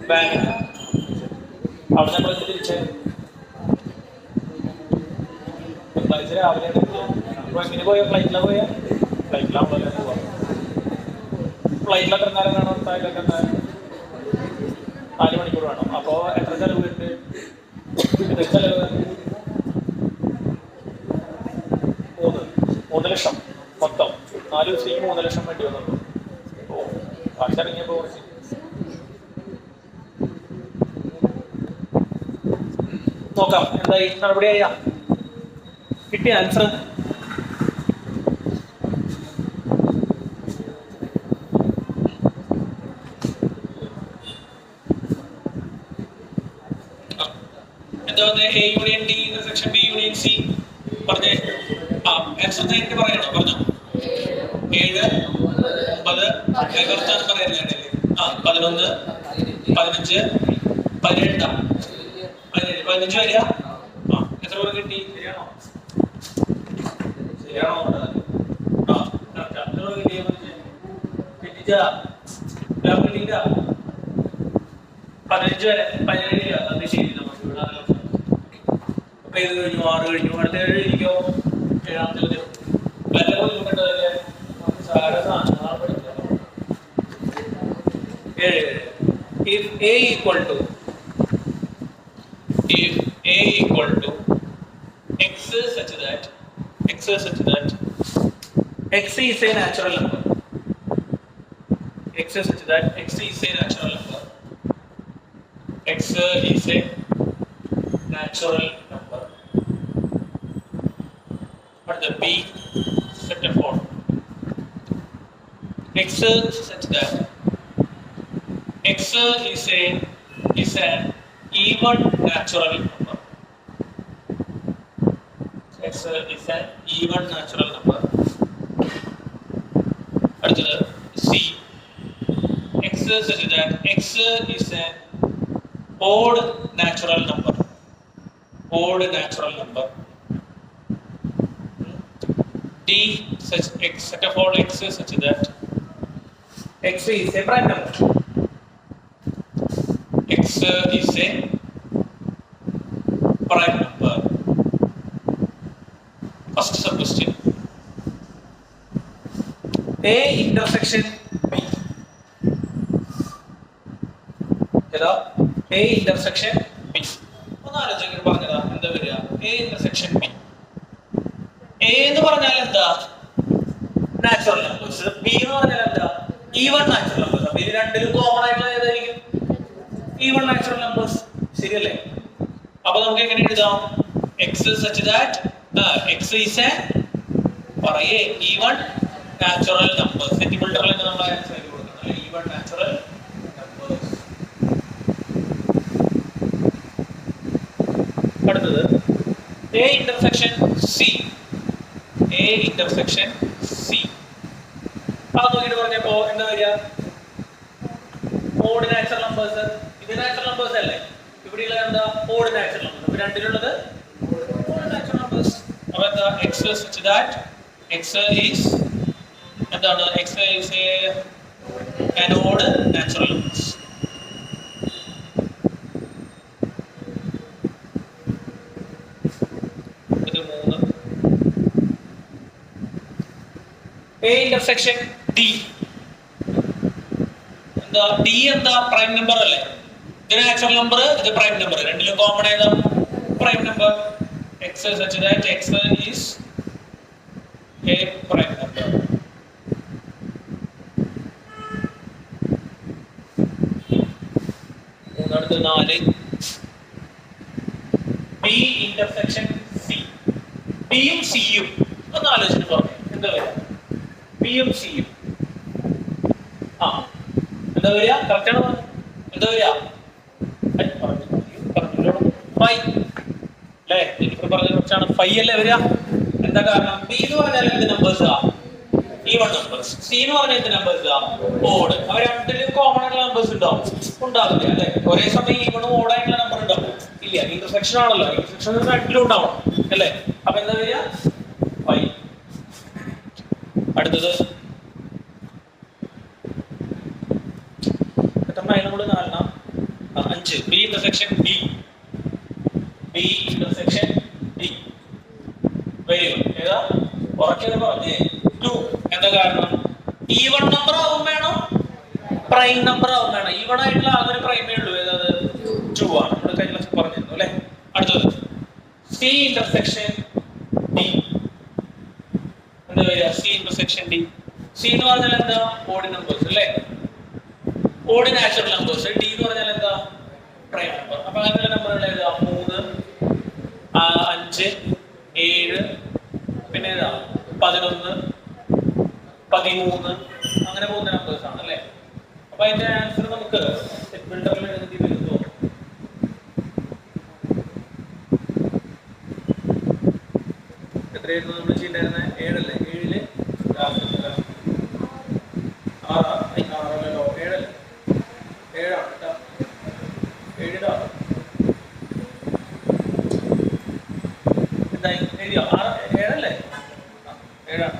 A: ബാങ്കിന്. അവിടെ നമ്മൾ തിരിച്ച് തിങ്കളാഴ്ച രാവിലെ അപ്പൊ എങ്ങനെ പോയ? ഫ്ലൈറ്റിലാണ് പോയാ? ഫ്ലൈറ്റിലാവുമ്പോൾ പോവാ. ഫ്ലൈറ്റിലൊക്കെ നേരം വേണം? ഫ്ലൈറ്റിലൊക്കെ 4 മണിക്കൂർ വേണം. അപ്പോ എത്ര ചെലവ് ഉണ്ട്? ചെലവ് 3 ലക്ഷം മൊത്തം. 4 ദിവസത്തേക്ക് 3 ലക്ഷം വേണ്ടി വന്നുള്ളൂ. കാശിറങ്ങിയപ്പോ നോക്കാം എന്തായി നടപടിയായ. കിട്ടിയ ആൻസർ? എന്താ A union D intersection B union C പറഞ്ഞേ. എക്സസൈസ് പറയണോ? പറഞ്ഞു 7, 9 വർത്താനം പറയുന്നില്ലേ? 11, 15, 17. 15 വരിക. എത്ര പേർ കിട്ടി? ശരിയാണോ? എത്ര പേർ കിട്ടിയ? കിട്ടിച്ച 15 വരെ 17. അത് ശരി. അപ്പൊ ഇത് കഴിഞ്ഞു, 6 കഴിഞ്ഞു. അടുത്ത 7 ഇരിക്കോ? 7ാമത്തെ ചോദ്യം. നല്ല ബുദ്ധിമുട്ടല്ലേ? സാധനങ്ങളാണ് പഠിക്കുന്നത്. 7. If A equal to x such that x is a natural number. X such that x is a natural number. X is a natural number. What the B set for x such that x is an even natural number. X is an even natural number. അടുത്തത് C. X such that x is an odd natural number. Odd natural number. D such x set of all x such that x is a prime number. X is a prime number. First sub question. A intersection B. ഏതാ? A intersection B. ഒന്ന് ആലോചിച്ച് പറഞ്ഞതാ എന്താ വരിക? A intersection B. A എന്ന് പറഞ്ഞാൽ എന്താ? Natural numbers. B എന്ന് പറഞ്ഞാൽ എന്താ? Even natural numbers. അപ്പൊ ഇത് രണ്ടിലും കോമൺ ആയിട്ടുള്ള ഏതായിരിക്കും? Even natural numbers. ശരിയല്ലേ? അപ്പൊ നമുക്ക് എങ്ങനെ എഴുതാം? X such that X is a പറയേ ഈവൻ നാച്ചുറൽ നമ്പേഴ്സ്. സെന്റിമീറ്ററിൽ നമ്മൾ ആൻസർ ചെയ്ത് കൊടുക്കണം. Even natural numbers. അടുത്തത് A intersection C. A intersection C. അത് നോക്കിയിട്ട് പറഞ്ഞപ്പോ എന്താ വരിക? Odd natural numbers. ഇത് നാച്ചുറൽ നമ്പേഴ്സ് അല്ലേ? ഇവിടെയുള്ളത് എന്താ? Odd natural numbers. അപ്പൊ രണ്ടിലുള്ളത് ഓഡ് നാച്ചുറൽ നമ്പേഴ്സ്. അപ്പൊ എന്താ? X such that X is എന്താണ്? X is an odd natural numbers. A intersection D. എന്താ? D എന്താ? പ്രൈം നമ്പർ അല്ലേ? ഇത് നാച്ചുറൽ നമ്പർ, ഇത് പ്രൈം നമ്പർ. രണ്ടിലും കോമൺ ഏതാ? Prime number. X such that X is a prime number. മൂന്നാമത്തെ 4. B intersection C. B യും C യും ഒന്ന് ആലോചിച്ചിട്ട് പറഞ്ഞു എന്താ വരിക? B യും C യും എന്താ വരിക? കറക്റ്റ് ആണ്. എന്താ വരിക? ഫൈ അല്ലേ? എനിക്ക് പറഞ്ഞ കുറച്ചാണ് ഫൈ അല്ലേ വരിക? എന്താ കാരണം? B എന്ന് പറഞ്ഞാൽ എന്ത് നമ്പേഴ്സ്? Even numbers. C എന്ന് പറഞ്ഞാൽ എന്ത് നമ്പേഴ്സ്? ഓഡ്. അവ രണ്ടിലും കോമൺ ആയിട്ടുള്ള നമ്പേഴ്സ് ഉണ്ടാവും? ഉണ്ടാവില്ല അല്ലേ? ഒരേ സമയം ഈവണും ഓഡ് ആയിട്ടുള്ള നമ്പർ ഉണ്ടാവും? ഇല്ല. ഇന്റർസെക്ഷൻ ആണല്ലോ. ഇന്റർസെക്ഷൻ രണ്ടിലും ഉണ്ടാവണം അല്ലേ? അപ്പൊ എന്താ വരിക? ഫൈ. അടുത്തത് നമ്മൾ 5. B intersection D. B intersection D. Very good. ഏതാ? ഉറക്കെ പറഞ്ഞേ 2. എന്താ കാരണം? ഈവൺ നമ്പർ ആവും വേണം, പ്രൈം നമ്പർ ആവും വേണം. ഈവൺ ആയിട്ടുള്ള ആകെ പ്രൈമേ ഉള്ളൂ. ഏതാത്? 2 ആണ്. നമ്മൾ കഴിഞ്ഞ ക്ലാസ്സിൽ പറഞ്ഞിരുന്നു അല്ലേ? അടുത്തത് C intersection D. എന്താ വരിക? C intersection D. C എന്ന് പറഞ്ഞാൽ എന്താ? ഓഡ് നമ്പേഴ്സ് അല്ലേ? Odd natural numbers. D എന്ന് പറഞ്ഞാൽ എന്താ? Prime number. അപ്പൊ അങ്ങനെയുള്ള നമ്പറുകൾ ഏതാ? 3, 5, 7, പിന്നെ ഏതാ? 11, 13 അങ്ങനെ പോകുന്ന നമ്പേഴ്സ് ആണ് അല്ലേ? അപ്പൊ അതിന്റെ ആൻസർ നമുക്ക് സെറ്റ് ബിൽഡറിൽ എഴുതി വരുന്നു. എത്രയായിരുന്നു നമ്മൾ ചെയ്യേണ്ടായിരുന്നത്? 7 അല്ലേ? 7 6 7 7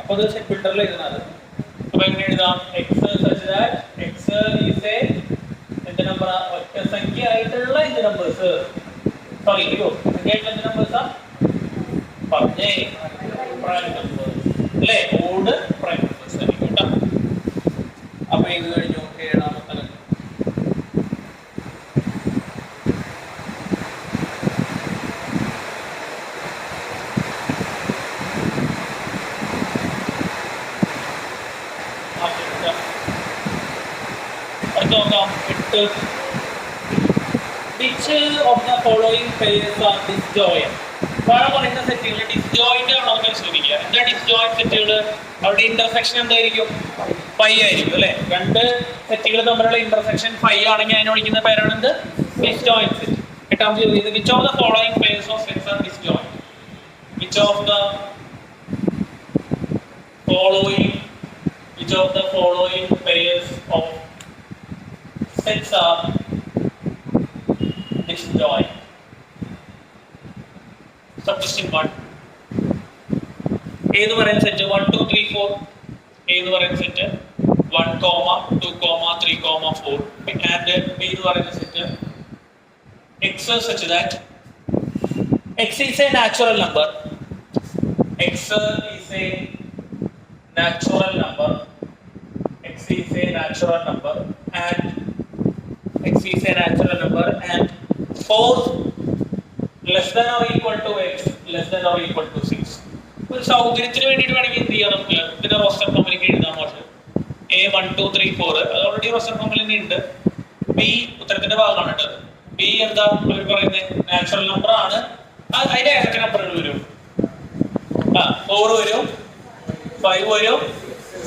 A: അപ്പൊ അത് സെറ്റ് ബിൽഡറിൽ എഴുതുന്നത്. അപ്പൊ എങ്ങനെ എഴുതാം? X such that X is a എന്ത് നമ്പർ? ഒറ്റ സംഖ്യ ആയിട്ടുള്ള എന്ത് നമ്പേഴ്സ്? സോറി എന്ത് നമ്പേഴ്സാ പറഞ്ഞേ? പ്രൈം നമ്പേഴ്സ് അല്ലേ? ഓഡ് പ്രൈം നമ്പേഴ്സ് ആയിരിക്കും കേട്ടോ. അപ്പൊ ഇത് കഴിഞ്ഞു. 7ാമത്തെ Which of the following pairs are disjoint? പറയുന്ന സെറ്റുകൾ ഡിസ്ജോയിന്റ് ആണോ എന്ന് പരിശോധിക്കുക. എന്താ ഡിസ്ജോയിന്റ് സെറ്റുകൾ? അവിടെ ഇന്റർസെക്ഷൻ എന്തായിരിക്കും? ഫൈ ആയിരിക്കും അല്ലെ? രണ്ട് സെറ്റുകൾ തമ്മിലുള്ള ഇന്റർസെക്ഷൻ ഫൈ ആണെങ്കിൽ അതിനെ വിളിക്കുന്ന പേരാണ് എന്ത്? Disjoint set. എട്ടാമത്തെ ചോദ്യം, which of the following pairs of sets are disjoint? Which of the following pairs of sets are disjoint? So question 1. A എന്ന് പറയുന്ന സെറ്റ് 1 2 3 4 A എന്ന് പറയുന്ന സെറ്റ് 1, 2, 3, 4 and B എന്ന് പറയുന്ന set x such that x is a natural number. X is a natural number. X is a natural number and x is a natural number and 4 less than or equal to x less than or equal to 6. ഒരു സൗകര്യത്തിന് വേണ്ടിയിട്ട് വേണമെങ്കിൽ എന്ത് ചെയ്യാം നമുക്ക് ഇതിന്റെ roster ഫോമിലേക്ക് എഴുതാൻ പറ്റും. A 1 2 3 4 അത് ഓൾറെഡി റോസ്റ്റർ ഫോമിൽ തന്നെ ഉണ്ട്. B ഉത്തരത്തിന്റെ ഭാഗമാണ് കേട്ടത്. B എന്താ അവർ പറയുന്നത് നാച്ചുറൽ നമ്പർ ആണ്. അതിന്റെ ഏതൊക്കെ നമ്പറുകൾ വരും? 4 വരും, 5 വരും,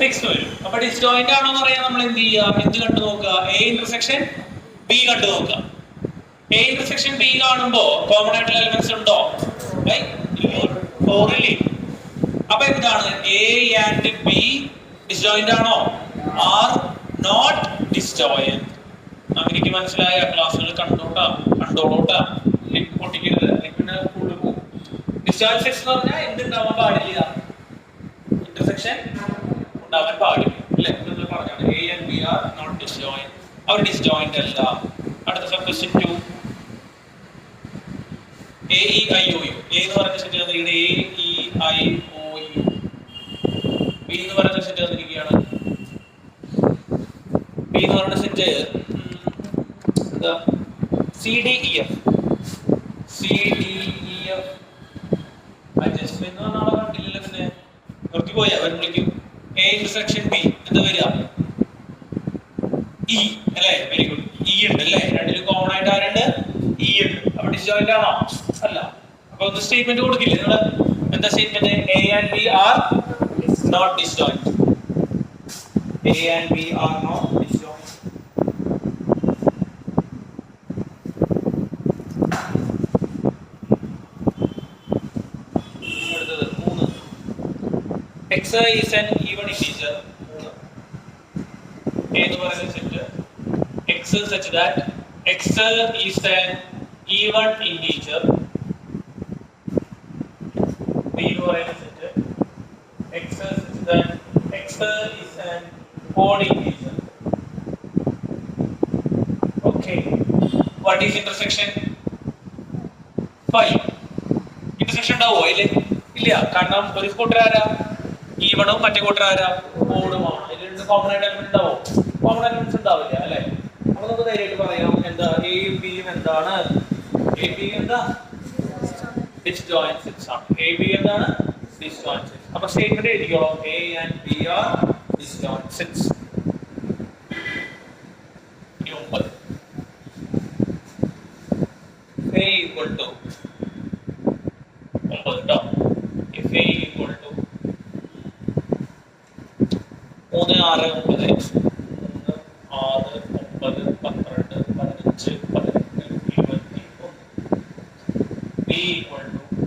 A: 6 വരും. അപ്പൊ ഡിസ്ജോയിന്റ് ആണോ എന്ന് അറിയാൻ നമ്മൾ എന്ത് ചെയ്യുക? എന്ത് കണ്ടു നോക്കുക? A ഇന്റർസെക്ഷൻ B കണ്ടു നോക്കുക. A ഇന്റർസെക്ഷൻ B കാണുമ്പോ കോമൺ ആയിട്ടുള്ള എലിമെന്റ്സ് ഉണ്ടോ? 4 ഇല്ലേ? അപ്പൊ എന്താണ് A ആൻഡ് B ഡിസ്ജോയിന്റ് ആണോ? Are not disjoint. എനിക്ക് മനസ്സിലായ ക്ലാസ്സുകൾ കണ്ടോളൂട്ടാ പൊട്ടിക്കരുത്. പിന്നെ കൂടുതൽ പോകും. ഡിസ്ജോയിന്റ് സെക്ഷൻ എന്ന് പറഞ്ഞാൽ എന്തുണ്ടാവാൻ പാടില്ല? ഇന്റർസെക്ഷൻ ഉണ്ടാവാൻ പാടില്ല അല്ലെ? പറഞ്ഞാണ് A and B are not disjoint. അവർ ഡിസ്ജോയിന്റ് അല്ല. അടുത്ത question 2 A E I O U. A എന്ന് പറയുന്ന സെറ്റ് തന്നിരിക്കുന്നത് A E I O U. B എന്ന് പറയുന്ന സെറ്റ് തന്നിരിക്കുകയാണ്. B എന്ന് പറയുന്ന സെറ്റ് എന്താ? C D E F. C D E F. Adjustment എന്ന് പറഞ്ഞാൽ കണ്ടില്ലല്ലോ. പിന്നെ നിർത്തി പോയാ വരും വിളിക്കും. A ഇന്റർസെക്ഷൻ B എന്താ വരിക? E അല്ലേ? Very good. E ഉണ്ട് അല്ലേ? രണ്ടിലും കോമൺ ആയിട്ട് ആരുണ്ട്? E ഉണ്ട്. അപ്പൊ ഡിസ്ജോയിന്റ് ആണോ? അല്ല. അപ്പൊ ഒന്ന് സ്റ്റേറ്റ്മെന്റ് കൊടുക്കില്ലേ നിങ്ങള്? എന്താ statement? A and B are not disjoint. A and B are not disjoint. അടുത്തത് 3. X is an even integer. A എന്ന് പറയുന്ന set X such that X is an even integer. B എന്ന് പറയുന്ന set X such that X is an odd integer. Okay. What is intersection? 5. Intersection ഉണ്ടാവോ? ഇല്ല. കാരണം ഒരു കൂട്ടർ ആരാ? ഈവണും മറ്റേ കൂട്ടർ ആരാ? ഓടുമാണ്. ഇതിൽ രണ്ട് കോമൺ ആയിട്ട് എലിമെന്റ് ഉണ്ടാവോ? കോമൺ എലിമെന്റ്സ് ഉണ്ടാവില്ല അല്ലെ? അപ്പൊ നമുക്ക് ധൈര്യമായിട്ട് പറയാം എന്താ A B എന്താണ്? A B എന്താ? Disjoint sets ആണ്. A B എന്താണ്? Disjoint sets. അപ്പൊ statement എഴുതിക്കോളൂ. A and B are disjoint sets. 9. A equal to 9 ട്ടോ. If A equal to 3 6 9 3 6 9 9 12 15 18 21. B equal to 4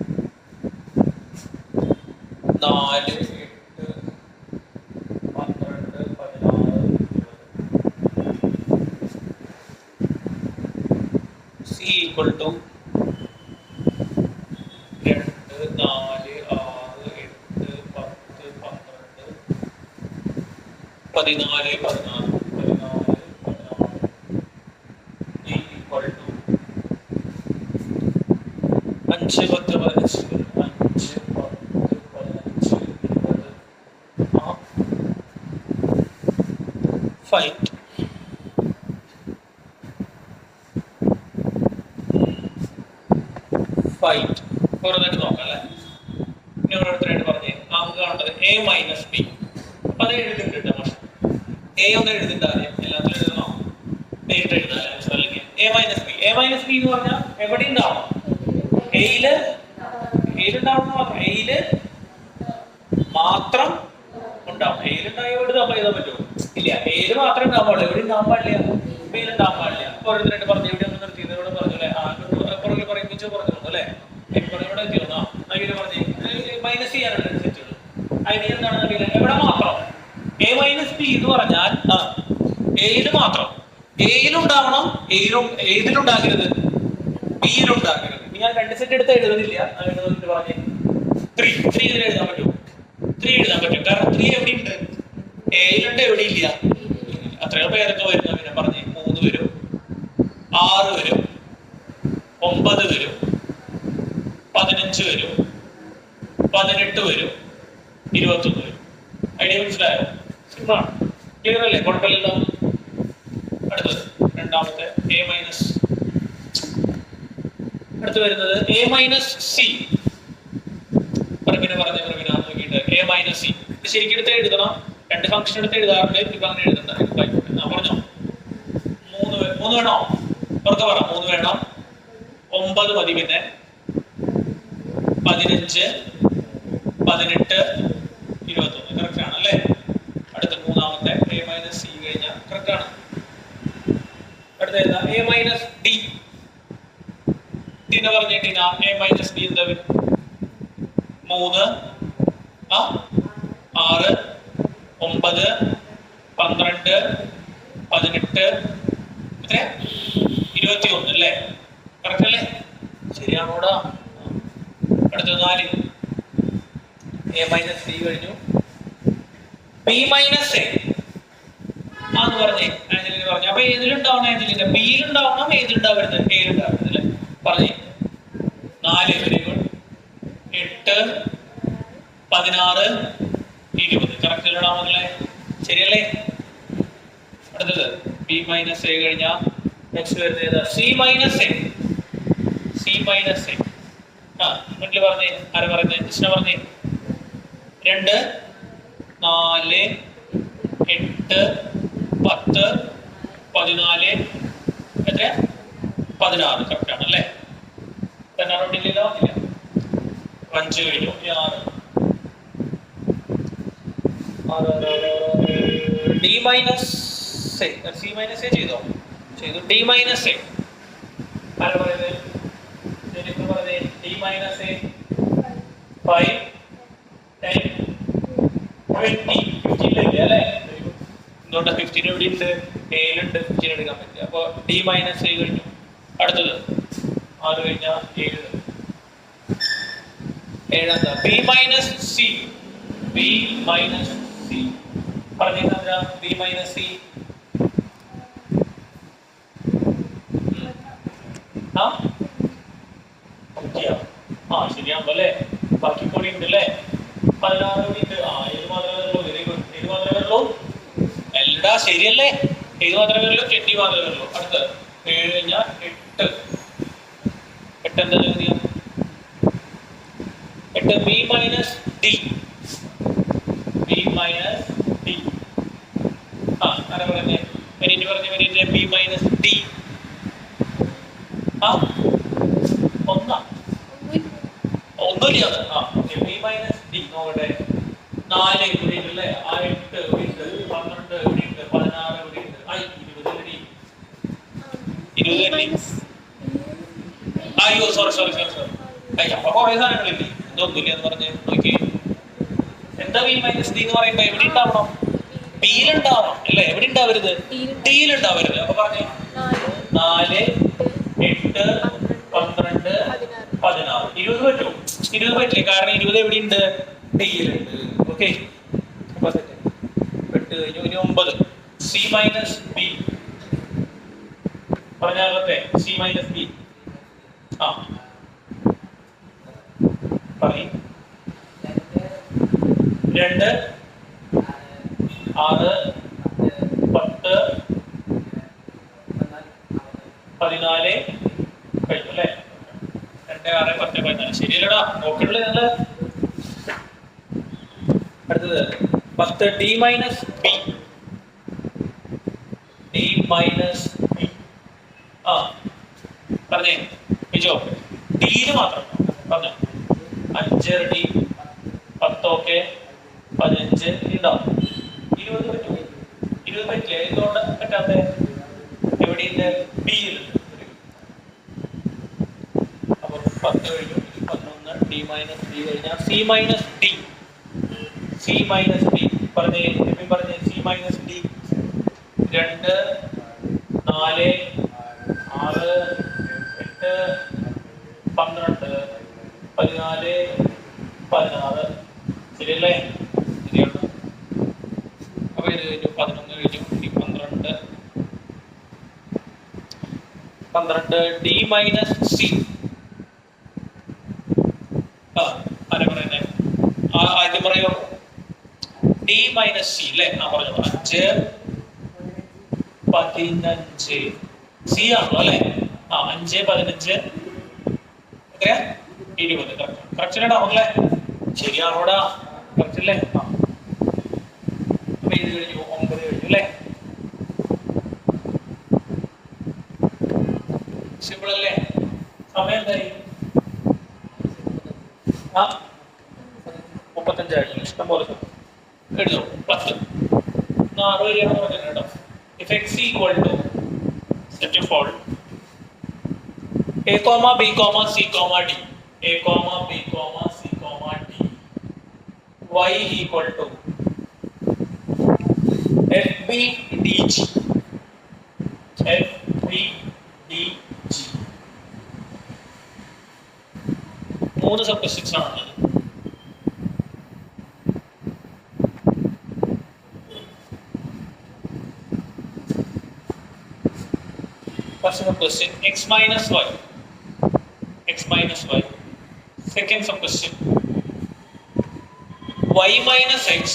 A: 8 12 16 C equal to 2 4 6 8 10 11 14 D equal to 5 10 15 Fight. ഓരോന്നായിട്ട് നോക്കാം അല്ലേ? ഇനി ഓരോരുത്തരായിട്ട് പറഞ്ഞേ. നമുക്ക് കാണേണ്ടത് A മൈനസ് B. അപ്പൊ അത് എഴുതിട്ടുണ്ട്. പക്ഷെ A ഒന്ന് എഴുതിണ്ട് ആദ്യം. എല്ലാത്തിലും എഴുതണോ? നേരിട്ട് എഴുതാം അല്ലെങ്കിൽ A minus B. A minus B എന്ന് പറഞ്ഞാൽ എവിടെ ഉണ്ടാവണം? Aയില് ഉണ്ടാവണം. Aയില് മാത്രം ഉണ്ടാവും. Aയില് ഉണ്ടായി എഴുതാൻ പറ്റുമോ? ഇല്ല. Aയില് മാത്രമേ ഉണ്ടാവാൻ പാടില്ല. എവിടെ ഉണ്ടാവാൻ പാടില്ല? Bയിൽ ഉണ്ടാവാൻ പാടില്ല. ഓരോരുത്തരായിട്ട് പറഞ്ഞു. ഇവിടെ ഒന്ന് നിർത്തിയത് ഇവിടെ പറഞ്ഞു അല്ലെ? പുറകെ പറയുമ്പോൾ പറഞ്ഞു അല്ലെ? ഇവിടെ എത്തിയോ? നവീന പറഞ്ഞു മൈനസ് ചെയ്യാനുള്ള സെറ്റുകൾ. ഐഡിയ എന്താണ് നവീന? എവിടെ മാത്രം? A മൈനസ് B എന്ന് പറഞ്ഞാൽ Aയില് മാത്രം. Aയിലുണ്ടാവണം. ഏതിലുണ്ടാകരുത്? Bയിലുണ്ടാകരുത്. ഞാൻ രണ്ട് സെറ്റ് എടുത്ത് എഴുതുന്നില്ല. പറഞ്ഞേ 3 ഇതിൽ എഴുതാൻ പറ്റുമോ? 3 എഴുതാൻ പറ്റും. കാരണം 3 എവിടെയുണ്ട്? എയിലുണ്ട്, എവിടെയില്ല. അത്രയും പേരൊക്കെ വരുന്ന പിന്നെ പറഞ്ഞേ 3 വരും, 6 വരും, 9 വരും, 15 വരും, 18 വരും, 21 വരും. ഐഡിയ മനസ്സിലായോ? സിമ്പിളാണ്. ക്ലിയർ അല്ലേ? കുഴപ്പമില്ലല്ലോ. അടുത്തത് രണ്ടാമത്തെ എ മൈനസ്. അടുത്ത് വരുന്നത് എ മൈനസ് സി. പ്രവിന നോക്കിയിട്ട് എ മൈനസ് സി. ഇത് ശരിക്കും എടുത്ത് എഴുതണം. രണ്ട് ഫംഗ്ഷൻ എടുത്ത് എഴുതാറുണ്ട്. ഇപ്പൊ അങ്ങനെ എഴുതണ്ട. പറഞ്ഞോ, 3 വേണോ? പുറത്ത് പറ. 3 വേണം. 9 മതി. പിന്നെ 15, 18, 21. കറക്റ്റ് ആണ് അല്ലേ? അടുത്ത മൂന്നാമത്തെ എ മൈനസ് സി കഴിഞ്ഞാൽ കറക്റ്റ് ആണ്. അടുത്ത ഏതാ? A minus D. എന്ന് പറഞ്ഞിട്ടില്ല. എ മൈനസ് ഡി എന്താ വരും? 3, 6, 9, 12, 18, എത്ര? 21 അല്ലേ? കറക്റ്റ് അല്ലേ? ശരിയാണോടാ? അടുത്ത 4 എ മൈനസ് ഡി കഴിഞ്ഞു. ബി മൈനസ് എ ആന്ന് പറഞ്ഞേ ആഞ്ചലിന് പറഞ്ഞു. അപ്പൊ ഏതിലുണ്ടാവണം? ആഞ്ചലിന്റെ ബിയിലുണ്ടാവണം. ഏതിലുണ്ടാവരുത്? എയിലുണ്ടാവരുത് അല്ലേ? പറഞ്ഞേ. 4 വെരി ഗുഡ്. 8, 16, 20 കറക്റ്റ് ഇടാമല്ലേ? ശരിയല്ലേ? അടുത്തത് ബി മൈനസ് എ കഴിഞ്ഞാൽ നെക്സ്റ്റ് വരുന്നത് ഏതാ? C minus A. C minus A. വീട്ടിൽ പറഞ്ഞേ. ആരാ പറഞ്ഞേ? കൃഷ്ണ പറഞ്ഞേ. 2, 4, 8, 10, 14, എത്ര? 16 കറക്റ്റ് ആണ് അല്ലേ? 16 ഇല്ലല്ലോ? ഇല്ല. 5 കഴിഞ്ഞു. 6 D minus A. C minus A ചെയ്തോ? ചെയ്തു. D minus A. ആരാ പറയുന്നത്? D minus A 5, 10, 20. 15 അല്ലേ? എന്തുകൊണ്ട് 15 എവിടെ ഉണ്ട്? എയിലുണ്ട്. 15 എടുക്കാൻ പറ്റില്ല. അപ്പൊ ഡി മൈനസ് എ കഴിഞ്ഞു. അടുത്തത് 6 കഴിഞ്ഞാൽ 7. 7 B minus C. B minus C പറഞ്ഞാ ബി മൈനസ് സി. ശരിയാകുമ്പോ അല്ലേ? ബാക്കി കൂടി ഉണ്ട് അല്ലേ? 16 കൂടി ഉണ്ട്. ഏത് മാത്രമേ ഉള്ളൂ? Very good. ഏത് മാത്രമേ ഉള്ളൂ? എല്ലടാ ശരിയല്ലേ? ഏത് മാത്രമേ ഉള്ളൂ? 20 മാത്രമേ ഉള്ളൂ. അടുത്ത് 7 കഴിഞ്ഞാൽ 8. 8 എന്താ ചോദ്യം? 8 B minus D. B minus D. ആരാ പറയുന്നേ? വെരിറ്റ് പറഞ്ഞു. വെരിറ്റ് ബി മൈനസ് ഡി. ഒന്നുമില്ല. ബി മൈനസ് ഡി നോക്കട്ടെ. 4 ഇവിടെ ഉണ്ട് അല്ലേ? 8 ഇവിടെ ഉണ്ട്, 12 ഇവിടെ ഉണ്ട്, 16 ഇവിടെ ഉണ്ട്, 20 ഇവിടെ. 20 അയ്യോ സോറി. അപ്പൊ കുറെ സാധനങ്ങളില്ലേ? ഇതൊന്നുമില്ല എന്ന് പറഞ്ഞ് നോക്കി. എന്താ ബി മൈനസ് ഡി എന്ന് പറയുമ്പോ എവിടെ ഉണ്ടാവണം? ബിയിലുണ്ടാവണം അല്ലേ? എവിടെ ഉണ്ടാവരുത്? ഡിയിലുണ്ടാവരുത്. അപ്പൊ പറഞ്ഞേ 4, 8, 12, 16. 20 പറ്റും? 20 പറ്റില്ല. കാരണം 20 എവിടെയുണ്ട്? ഡിയിലുണ്ട്. ഓക്കെ. 8 കഴിഞ്ഞു. ഇനി 9 സി മൈനസ് ബി പറഞ്ഞാകത്തെ. C minus B. പറയും. 2, 6, 10, 14 കഴിഞ്ഞു അല്ലേ? 2, 6, 10, 14. ശരിയല്ലടാ? നോക്കണല്ലേ നിങ്ങള്? അടുത്തത് 10 D minus B. D minus B. പറഞ്ഞേ ബിജോ. ഡിയില് മാത്രം പറഞ്ഞോ. 5 ഡി, 10 ഓക്കെ, 15 ഉണ്ടാവും. 20 പറ്റും? 20 പറ്റില്ല. എന്തുകൊണ്ട് പറ്റാത്ത? എവിടെയുണ്ട്? ബിയിലുണ്ട്. അപ്പൊ 10 കഴിഞ്ഞു. 11 ഡി മൈനസ് ഡി കഴിഞ്ഞാൽ C minus D. C minus D പറഞ്ഞേ. C minus D. 2, 4, 6, 8, 12, 14, 16. ശരിയല്ലേ? ഇത് കഴിഞ്ഞു, 11 കഴിഞ്ഞു, ഇനി 12 ഡി മൈനസ് സി. ആരാ പറയുന്നത്? ആദ്യം പറയോ, ഡി മൈനസ് സി അല്ലേ? പറഞ്ഞു 5 15 സി ആണല്ലോ അല്ലേ? 5 15 എത്രയാ? 20. കറക്റ്റ് ആണല്ലേ? ശരിയാണോടാ? കറക്റ്റ് അല്ലേ? അപ്പൊ ഇത് കഴിഞ്ഞു, 9 കഴിഞ്ഞു അല്ലേ? സിമ്പിൾ അല്ലേ? സമയം എന്തായി? 35 ആയിരുന്നു. ഇഷ്ടം പോലെ എഴുതും. 10 6 വരെയാണ് പറഞ്ഞത് കേട്ടോ. If x equal to set of all a comma b comma c comma d, a comma b comma c comma d, y equal to fb dg, fb dg. 3 sub questions ആണ്. First question, x minus y. Second sub question, y minus x.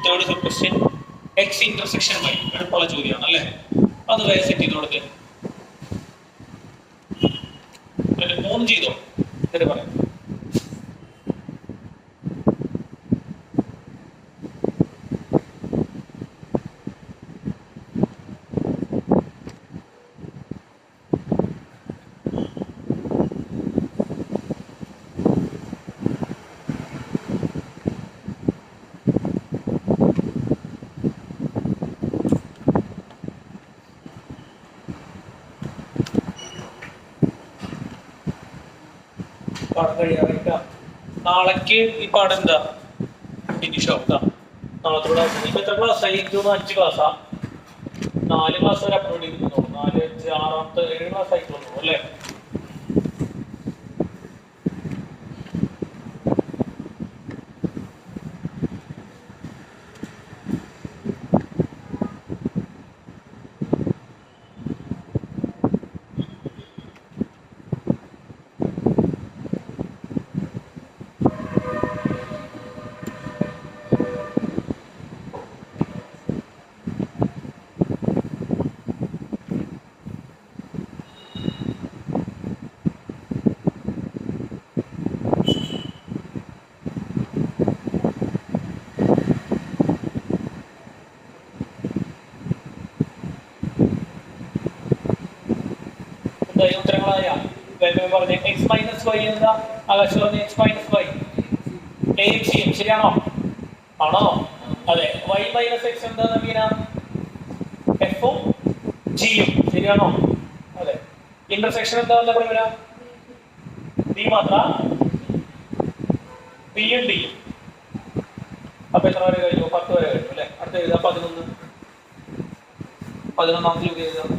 A: Third sub question, x intersection y. എളുപ്പമുള്ള ചോദ്യമാണ് അല്ലേ? അത് വേറെ set ചെയ്ത് കൊടുത്തേ. 3 ചെയ്തോ? എന്നിട്ട് പറയാം. പാഠം കഴിയാറില്ല. നാളേക്ക് ഈ പാഠം എന്താ ഫിനിഷ് ആവും. നാളത്തോടെ ഇപ്പൊ എത്ര ക്ലാസ് ആയി? 5 ക്ലാസ്സാ. 4 ക്ലാസ് വരെ അപ്ലോഡ് ചെയ്തിരുന്നു. 4 5 6 7 ക്ലാസ് ആയി തോന്നുന്നു അല്ലേ? ഉത്തരങ്ങളായ പറഞ്ഞ എക്സ് മൈനസ് വൈ എന്താ? ആകാശ് പറഞ്ഞ എക്സ് മൈനസ് വൈ എയും ശരിയാണോ? ആണോ? അതെ. വൈ മൈനസ് എക്സ് എന്താ നവീന? എഫും ജിയും ശരിയാണോ? അതെ. ഇന്റർസെക്ഷൻ എന്താ പറയാ? ഡി മാത്ര, ബിയും ഡിയും. അപ്പൊ എത്ര വരെ കഴിഞ്ഞു? 10 വരെ കഴിഞ്ഞു അല്ലെ? അടുത്ത എഴുതാം 11. എഴുതാം.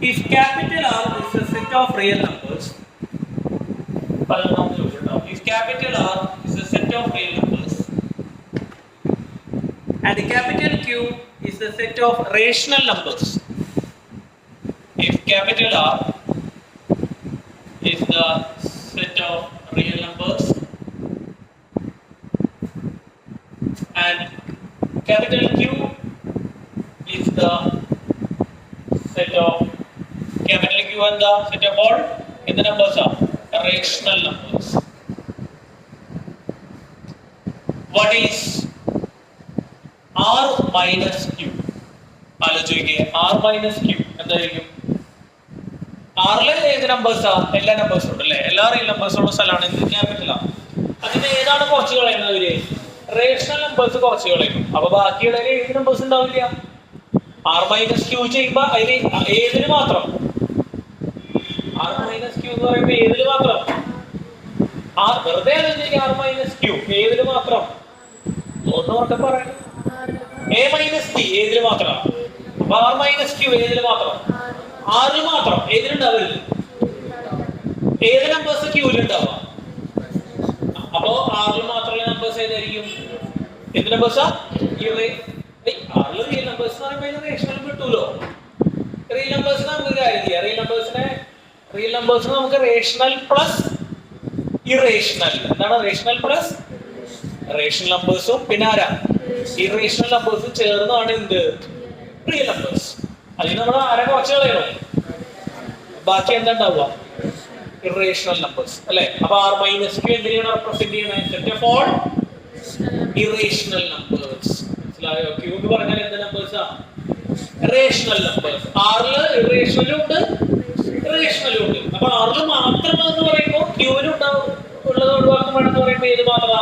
A: If capital R is a set of real numbers, if capital R is a set of real numbers and capital Q is the set of rational numbers, if capital R is the set of real numbers and capital Q is the set of capital Q and the set of all in the numbers are rational numbers. What is R minus Q? ആലോചിക്കുക. R minus Q എന്തായിരിക്കും? ആറിലെ ഏത് നമ്പേഴ്സാ? എല്ലാ നമ്പേഴ്സും ഉണ്ട് അല്ലേ? എല്ലാ real നമ്പേഴ്സും ഉള്ള സ്ഥലമാണ് ഇത് ക്യാപിറ്റൽ ആർ. അതിന് ഏതാണ് കുറച്ച് കളയുന്നത്? റേഷണൽ നമ്പേഴ്സ് കുറച്ച് കളയും. അപ്പൊ ബാക്കിയുള്ള ഏത് നമ്പേഴ്സ് ഉണ്ടാവില്ല? ആർ മൈനസ് ക്യൂ ചെയ്യുമ്പോ അതിന് ഏതിന് മാത്രം? ആർ മൈനസ് ക്യൂ എന്ന് പറയുമ്പോ ഏതിന് മാത്രം? വെറുതെ ആർ മൈനസ് ക്യൂ ഏതിന് മാത്രം? ഒന്നോർക്കെ പറയാം. എ മൈനസ് ഡി ഏതിന് മാത്രം? അപ്പൊ ആർ മൈനസ് ക്യൂ ഏതിന് മാത്രം? ആറിൽ മാത്രം. ഏതിനുണ്ടാവരുത്? ഏത് നമ്പേഴ്സ് ക്യൂവിൽ ഉണ്ടാവുക? അപ്പോ ആറിൽ മാത്രമല്ല നമ്പേഴ്സ് ഏതായിരിക്കും? എന്ത് നമ്പേഴ്സാ? ആറിൽ റിയൽ നമ്പേഴ്സ് എന്ന് പറയുമ്പോൾ റേഷണൽ കിട്ടൂലോ. റിയൽ നമ്പേഴ്സിന് നമുക്ക് കാര്യം ചെയ്യാം. റിയൽ നമ്പേഴ്സിന് നമുക്ക് റേഷണൽ പ്ലസ് ഇറേഷണൽ. എന്താണ് റേഷണൽ പ്ലസ്? റേഷണൽ നമ്പേഴ്സും പിന്നെ ആരാ? ഇറേഷണൽ നമ്പേഴ്സും ചേർന്നാണ് എന്ത്? Real numbers. അതിന് നമ്മൾ ആരെ കുറച്ച് കളയണം? ബാക്കി എന്താ ഉണ്ടാവുക? ഇറേഷണൽ നമ്പേഴ്സ് അല്ലെ? അപ്പൊ ആർ മൈനസ് ക്യൂ എന്തിനാണ് റെപ്രസെന്റ് ചെയ്യുന്നത്? Set of all irrational numbers. മനസ്സിലായോ? ക്യൂ എന്ന് പറഞ്ഞാൽ എന്ത് നമ്പേഴ്സാ? Rational numbers. ആറില് ഇറേഷണലും ഉണ്ട് റേഷണലും ഉണ്ട്. അപ്പൊ ആറില് മാത്രം എന്ന് പറയുമ്പോൾ ക്യൂവിൽ ഉണ്ടാവും ഉള്ളത് ഒഴിവാക്കുമ്പോഴെന്ന് പറയുമ്പോൾ ഏത് മാത്രമാ?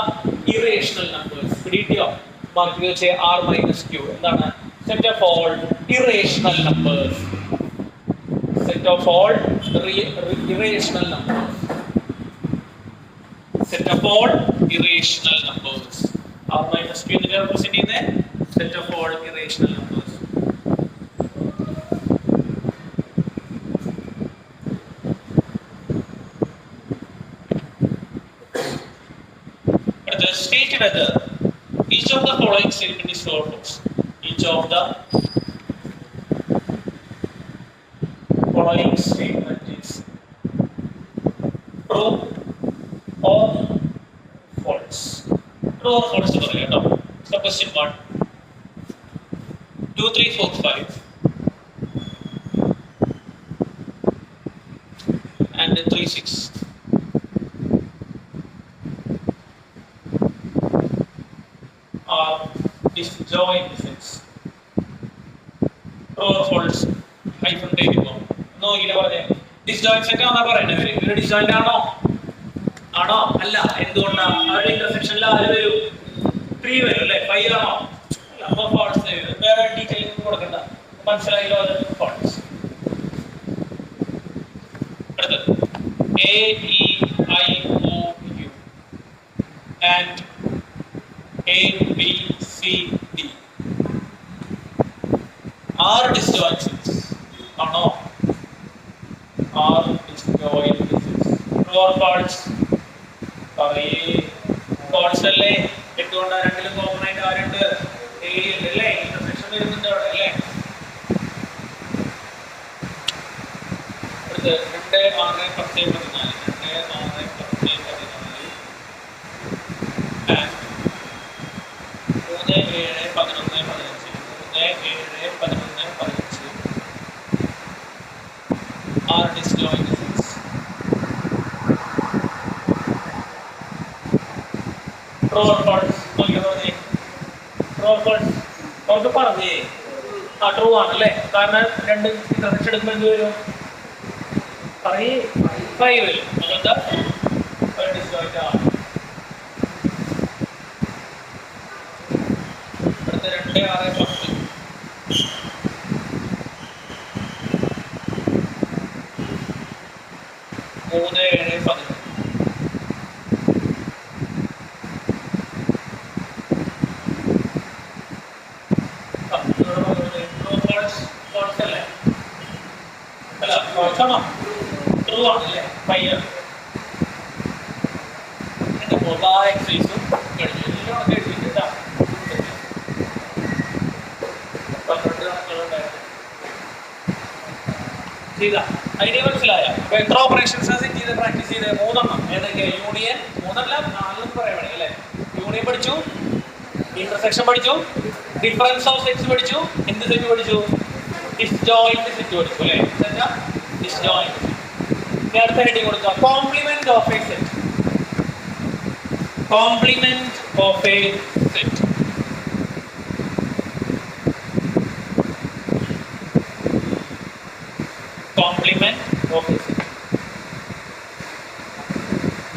A: Irrational numbers. പിടിയോ? മാർക്ക് വെച്ച് ആർ മൈനസ് ക്യൂ എന്താണ്? Set of all irrational numbers. Set of all irrational numbers. Set of all irrational numbers. R minus Q എന്തിനെ represent ചെയ്യുന്നത്? Set of all irrational numbers. State whether each of the following statement is true or false. Each of the following statement is true or false. True or false എന്ന് പറയാം കേട്ടോ. So question 1, 2, 3, 4, 5 and 3, 6 are disjoint sets. True or false? Hyphen table. നോക്കില്ല പറഞ്ഞേ. Disjoint set ആണെന്നാ പറയുന്നത്. ഇവര് disjoint ആണോ? അല്ല. എന്തുകൊണ്ടാണ്? അവരുടെ ഇന്റർസെക്ഷനിൽ ആര് വരും? 3 വരും അല്ലേ? 5 ആണോ? അപ്പൊ ഫോൾസ് വരും. വേറെ ഡീറ്റെയിൽസ് കൊടുക്കണ്ട. മനസ്സിലായല്ലോ? അത് ഫോൾസ്. അടുത്തത് A, E, I, O, U and A, B, C, D are disjoint sets. ആണോ? Are disjoint sets. True or false? False അല്ലേ? എന്തുകൊണ്ടാണ്? രണ്ടിലും കോമൺ ആയിട്ട് ആരുണ്ട്? A ഉണ്ട് അല്ലേ? ഇന്റർസെക്ഷൻ വരുന്നുണ്ട് അവിടെ അല്ലേ? അടുത്ത് 2, 6, 10, 14 2, 6, 10, 14 and 3, 7, 11, 15 3, 7, 11, 15 are disjoint sets. True or false? True or false? നമുക്ക് പറഞ്ഞേ ട്രൂ ആണല്ലേ? കാരണം രണ്ട് ഇന്റർസെക്ഷൻ എടുക്കുമ്പോൾ എന്ത് വരും? 5 വരും. അതെന്താ? ഡിസ്ജോയിന്റ് ആണ്. അടുത്ത 2, 6, 10 3, 7, 11 ട്രൂ ആണല്ലേ? 5 എല്ലാ എക്സസൈസും കഴിഞ്ഞു. എല്ലാം എഴുതിയിട്ടാ 12 കണക്കുകളുണ്ടായിരുന്നു. ചെയ്താ ഐഡിയ മനസ്സിലായ? അപ്പൊ എത്ര ഓപ്പറേഷൻസ് സെറ്റ് ചെയ്ത് പ്രാക്ടീസ് ചെയ്ത്? 3 എണ്ണം. ഏതൊക്കെ? യൂണിയൻ 3 അല്ല 4 പറയാൻ വേണ്ടി അല്ലേ? യൂണിയൻ പഠിച്ചു, ഇന്റർസെക്ഷൻ പഠിച്ചു, ഡിഫറൻസ് ഓഫ് സെറ്റ്സ് പഠിച്ചു, എന്ത് സെറ്റ് പഠിച്ചു? ഡിസ്ജോയിന്റ് സെറ്റ് പഠിച്ചു അല്ലേ? ഡിസ്ജോയിന്റ്. ഇനി അടുത്ത ഹെഡിങ് കൊടുക്കുക. Complement of a set. Complement of a set. Complement of a set.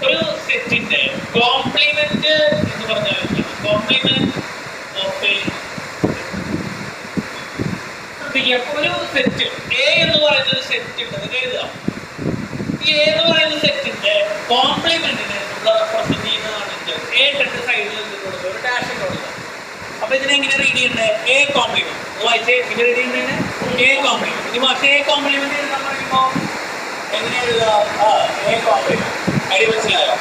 A: ഒരു സെറ്റിന്റെ കോംപ്ലിമെന്റ് എന്ന് പറഞ്ഞാൽ കോംപ്ലിമെന്റ് ഓഫ് എ ഒരു സെറ്റ് എ എന്ന് പറയുന്ന സെറ്റ് ഉണ്ട്. എഴുതാം. ഈ എ എന്ന് പറയുന്ന സെറ്റിന്റെ കോംപ്ലിമെന്റിനെ റെപ്രസെന്റ് ചെയ്യുന്നതാണ് എ. രണ്ട് സൈഡിൽ കൊടുക്കുക, ഒരു ഡാഷ് കൊടുക്കുക. അപ്പൊ ഇതിനെ എങ്ങനെ റീഡ് ചെയ്യണ്ടേ? A complement. വായിച്ചേ എങ്ങനെ റീഡ് ചെയ്യണ്ടേ? A complement. ഇനി പക്ഷേ എ കോംപ്ലിമെന്റ് എഴുതാൻ പറയുമ്പോ എങ്ങനെ എഴുതാം? A complement. ഐഡിയ മനസ്സിലായോ?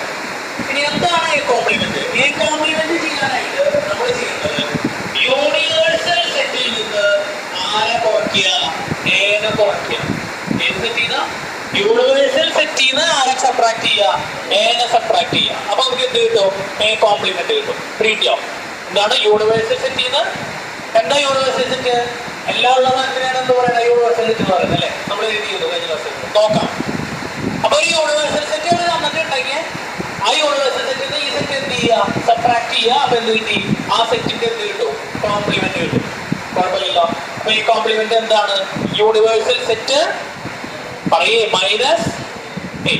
A: ഇനി എന്താണ് എ കോംപ്ലിമെന്റ്? എ കോംപ്ലിമെന്റ് ചെയ്യാനായിട്ട് നമ്മൾ ചെയ്യുന്നത് യൂണിവേഴ്സൽ സെറ്റിൽ നിന്ന് ആരെ കുറയ്ക്കുക? എനെ കുറയ്ക്കുക. ഏത് സെറ്റ് ചെയ്യുന്ന? യൂണിവേഴ്സൽ സെറ്റിൽ നിന്ന് ആരെ സബ്ട്രാക്ട് ചെയ്യുക? എനെ സബ്ട്രാക്ട് ചെയ്യുക. അപ്പൊ നമുക്ക് എന്ത് കിട്ടും? എ കോംപ്ലിമെന്റ് കിട്ടും. പ്രീതിയോ എന്താണ് യൂണിവേഴ്സൽ സെറ്റിൽ നിന്ന്? എന്താ യൂണിവേഴ്സൽ സെറ്റ്? എല്ലാം ഉള്ളത് അങ്ങനെയാണ് എന്ത് പറയുന്നത്? യൂണിവേഴ്സൽ സെറ്റ് എന്ന് പറയുന്നത് അല്ലേ? നമ്മൾ എഴുതി ചെയ്തു കഴിഞ്ഞ ക്ലാസ്സിൽ. നോക്കാം. അപ്പൊ ഈ യൂണിവേഴ്സൽ സെറ്റ് ഇവിടെ തന്നിട്ടുണ്ടെങ്കിൽ ആ യൂണിവേഴ്സൽ സെറ്റിൽ ഈ സെറ്റ് എന്ത് ചെയ്യുക? സബ്ട്രാക്ട് ചെയ്യുക. അപ്പൊ എന്ത് കിട്ടി? ആ സെറ്റിന്റെ എന്ത് കിട്ടും? കോംപ്ലിമെന്റ് കിട്ടും. കുഴപ്പമില്ലല്ലോ. അപ്പൊ ഈ കോംപ്ലിമെന്റ് എന്താണ്? യൂണിവേഴ്സൽ സെറ്റ് പറയേ മൈനസ് എ.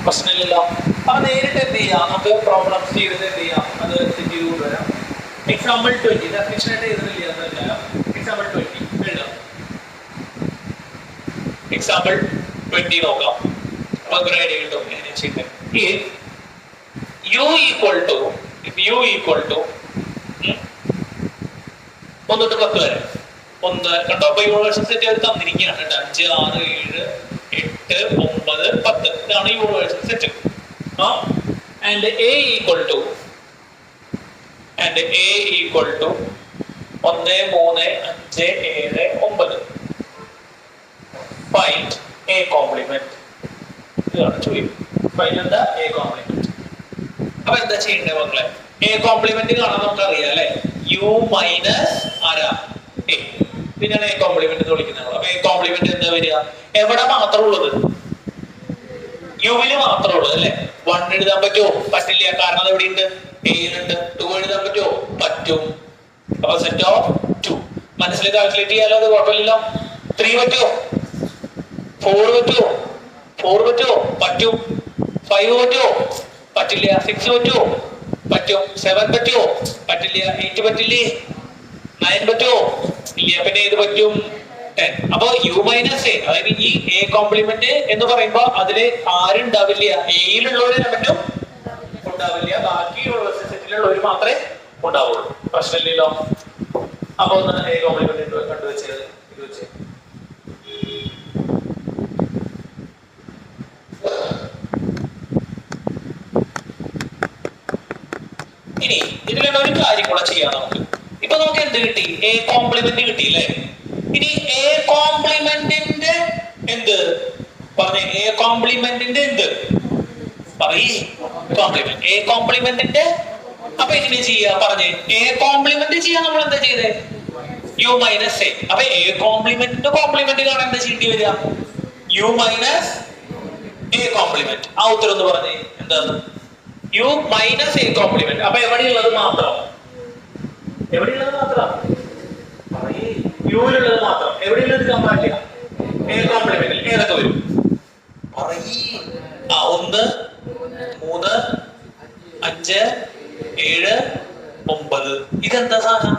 A: പ്രശ്നമില്ലല്ലോ. അപ്പൊ നേരിട്ട് എന്ത് ചെയ്യാം? നമുക്ക് പ്രോബ്ലംസ് ചെയ്തത് എന്ത് ചെയ്യാം? അത് സെറ്റ് ചെയ്ത് കൊണ്ടുവരാം. എക്സാമ്പിൾ 20 ഡെഫിനിഷൻ ആയിട്ട് എഴുതുന്നില്ല. എക്സാമ്പിൾ 20 എഴുതാം. എക്സാമ്പിൾ 20 നോക്കാം. നമുക്ക് ഒരു ഐഡിയ കിട്ടും എങ്ങനെ ചെയ്യുന്നത്. u equal to 1 തൊട്ട് 10 വരെ ഒന്ന് കണ്ടോ. അപ്പൊ യൂണിവേഴ്സൽ സെറ്റ് അത് തന്നിരിക്കുകയാണ്. 5 6 7 8 9 10 ഇതാണ് universal set. And a equal to 1 3 5 7 9. Find a complement. ഇതാണ് ചോദ്യം. ഫൈൻഡ് എന്താ? a complement. അപ്പൊ എന്താ ചെയ്യേണ്ടത് മക്കളെ? എ കോംപ്ലിമെന്റ് കാണാൻ നമുക്ക് അറിയാം അല്ലെ? യു മൈനസ് ആരാ? എ. പിന്നെയാണ് എ കോംപ്ലിമെന്റ് എന്ന് വിളിക്കുന്നത്. അപ്പൊ എ കോംപ്ലിമെന്റ് എന്താ വരിക? എവിടെ മാത്രം ഉള്ളത്? യുവില് മാത്രം ഉള്ളത് അല്ലെ? 1 എഴുതാൻ പറ്റുമോ? പറ്റില്ല. കാരണം അത് എവിടെയുണ്ട്? എയിലുണ്ട്. 2 എഴുതാൻ പറ്റുമോ? പറ്റും. അപ്പൊ സെറ്റ് ഓഫ് 2 മനസ്സിൽ കാൽക്കുലേറ്റ് ചെയ്യാലോ. അത് കുഴപ്പമില്ലല്ലോ. 3 പറ്റുമോ? 4 പറ്റുമോ? 4 പറ്റുമോ? പറ്റും. 5 പറ്റുമോ? പറ്റില്ല. 6 പറ്റുമോ? പറ്റും. 7 പറ്റുമോ? പറ്റില്ല. 8 പറ്റില്ലേ? 9 പറ്റുമോ? ഇല്ല. പിന്നെ ഏത് പറ്റും? 10. അപ്പൊ യു മൈനസ് എ, അതായത് ഈ എ കോംപ്ലിമെന്റ് എന്ന് പറയുമ്പോ അതില് ആരുണ്ടാവില്ല? എയിലുള്ളവര് രണ്ടും ഉണ്ടാവില്ല. ബാക്കി സെറ്റിലുള്ളവർ മാത്രമേ ഉണ്ടാവുള്ളൂ. പ്രശ്നമില്ലല്ലോ. അപ്പൊ ഒന്ന് എ കോംപ്ലിമെന്റ് കണ്ടുവച്ചത് ഇത് വെച്ച് ഇനി ഇതിലുള്ള ഒരു കാര്യം കൂടെ ചെയ്യാം നമുക്ക്. ഇപ്പൊ നമുക്ക് എന്ത് കിട്ടി? എ കോംപ്ലിമെന്റ് കിട്ടിയില്ലേ? ഇനി എ കോംപ്ലിമെന്റിന്റെ എന്ത് പറഞ്ഞേ? എ കോംപ്ലിമെന്റിന്റെ എന്ത് പറയേ? കോംപ്ലിമെന്റ്. എ കോംപ്ലിമെന്റിന്റെ അപ്പൊ എങ്ങനെ ചെയ്യാ പറഞ്ഞേ? എ കോംപ്ലിമെന്റ് ചെയ്യാൻ നമ്മൾ എന്താ ചെയ്തേ? U minus A. അപ്പൊ എ കോംപ്ലിമെന്റിന്റെ കോംപ്ലിമെന്റ് കാണാൻ എന്താ ചെയ്യേണ്ടി വരിക? U minus A complement. ആ ഉത്തരം ഒന്ന് പറഞ്ഞേ എന്താണ്? U minus A complement. അപ്പൊ എവിടെയുള്ളത് മാത്രം? എവിടെയുള്ളത് മാത്രം? യുവിലുള്ളത് മാത്രം. എവിടെയുള്ളത് കമ്പാരില്ല? എ കോംപ്ലിമെന്റിൽ ഏതൊക്കെ വരും? 1 3 5 7 9. ഇതെന്താ സാധനം?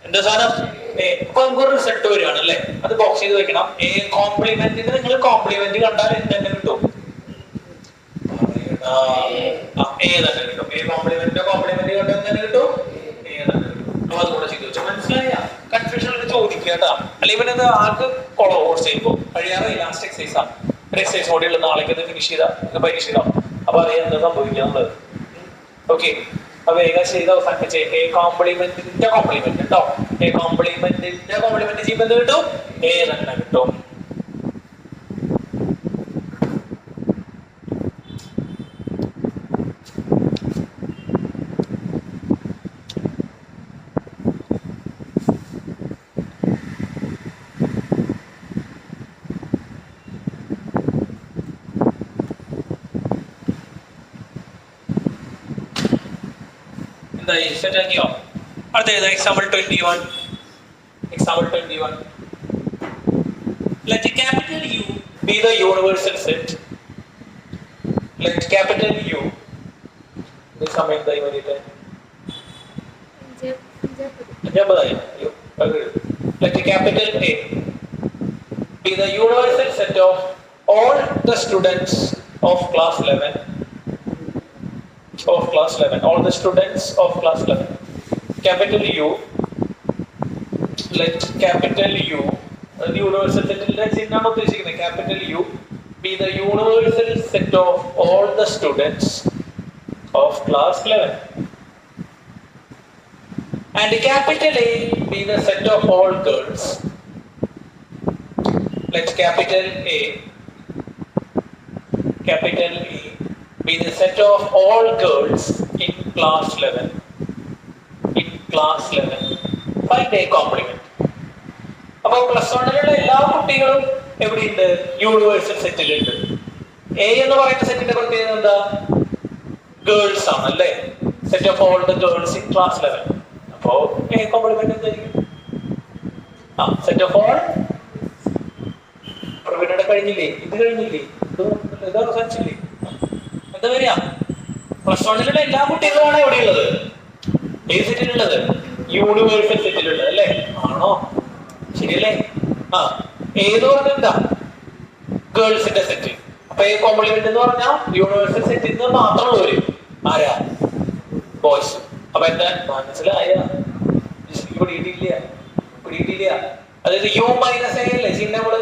A: എന്താ സാധനം? ഒരു റിസൾട്ട് വരികയാണ് അല്ലെ? അത് ബോക്സ് ചെയ്ത് വെക്കണം. എ കോംപ്ലിമെന്റിന് നിങ്ങൾ കോംപ്ലിമെന്റ് കണ്ടാൽ എന്തെന്നെ കിട്ടും? എ തന്നെ കിട്ടും. എ കോംപ്ലിമെന്റിന്റെ കോംപ്ലിമെന്റ് കണ്ടാൽ എന്തെന്നെ കിട്ടും? എ തന്നെ കിട്ടും. അപ്പൊ അതുകൂടെ ചെയ്ത് വെച്ചാൽ മനസ്സിലായ? കൺഫ്യൂഷൻ ചോദിക്കുക കേട്ടോ. അല്ലെങ്കിൽ പിന്നെ ഇത് ആർക്ക് കൊളോ കോഴ്സ് ചെയ്യുമ്പോൾ കഴിയാറ് ലാസ്റ്റ് എക്സസൈസ് ആണ്. ഒരു എക്സസൈസ് കൂടി ഉള്ള നാളേക്ക് ഇത് ഫിനിഷ് ചെയ്താൽ ഇത് പരീക്ഷ ചെയ്താൽ അപ്പൊ അറിയാൻ എന്താ സംഭവിക്കാന്നുള്ളത്. ഓക്കെ. അപ്പൊ വേഗം ചെയ്ത് അവസാനിപ്പിച്ചേ. എ കോംപ്ലിമെന്റിന്റെ കോംപ്ലിമെന്റ് കേട്ടോ. എ കോംപ്ലിമെന്റിന്റെ കോംപ്ലിമെന്റ് ചെയ്യുമ്പോൾ എന്ത് കിട്ടും? എ തന്നെ കിട്ടും. Set ആക്കിയോ? അടുത്ത example 21. Example 21. Let capital U be the universal set. Let capital U. This സമയം എന്തായി വരിട്ടെ? അഞ്ചാമതായി. Let capital A be the universal set of all the students of class 11. Of class 11, all the students of class 11. Capital U. Let capital U, the universal set. Capital U be the universal set of all the students of class 11. And capital A be the set of all girls. Let capital A be the set of all girls in class 11. In class 11. Find a complement. അപ്പോൾ plus വണ്ണിലുള്ള എല്ലാ കുട്ടികളും എവിടെയുണ്ട്? Universal സെറ്റിലുണ്ട്. A എന്ന് പറയുന്ന സെറ്റിന്റെ പ്രത്യേകത എന്താ? Girls ആണ് അല്ലേ? Set of all the girls in class 11. അപ്പോ എ കോംപ്ലിമെന്റ് എന്തായിരിക്കും? സെറ്റ് ഓഫ് ഓൾ പ്രൊവിനോട് കഴിഞ്ഞില്ലേ? ഇത് കഴിഞ്ഞില്ലേ? ഇത് അവസാനിച്ചില്ലേ? എന്താ വരിക? പ്ലസ് വണ്ണിലുള്ള എല്ലാ കുട്ടികളുമാണ് എവിടെയുള്ളത്? ഏത് സെറ്റിലുള്ളത്? യൂണിവേഴ്സൽ സെറ്റിലുള്ളത് അല്ലേ? ആണോ? ശരിയല്ലേ? ഏത് പറഞ്ഞെന്താ? ഗേൾസിന്റെ സെറ്റ്. അപ്പൊ ഈ കോംപ്ലിമെന്റ് എന്ന് പറഞ്ഞാൽ യൂണിവേഴ്സൽ സെറ്റിൽ നിന്ന് മാത്രമുള്ളവര് ആരാ? ബോയ്സ്. അപ്പൊ എന്താ മനസ്സിലായ? പിടിയിട്ടില്ല. അതായത് യു മൈനസ് എ അല്ലേ ചെയ്യുന്ന നമ്മള്?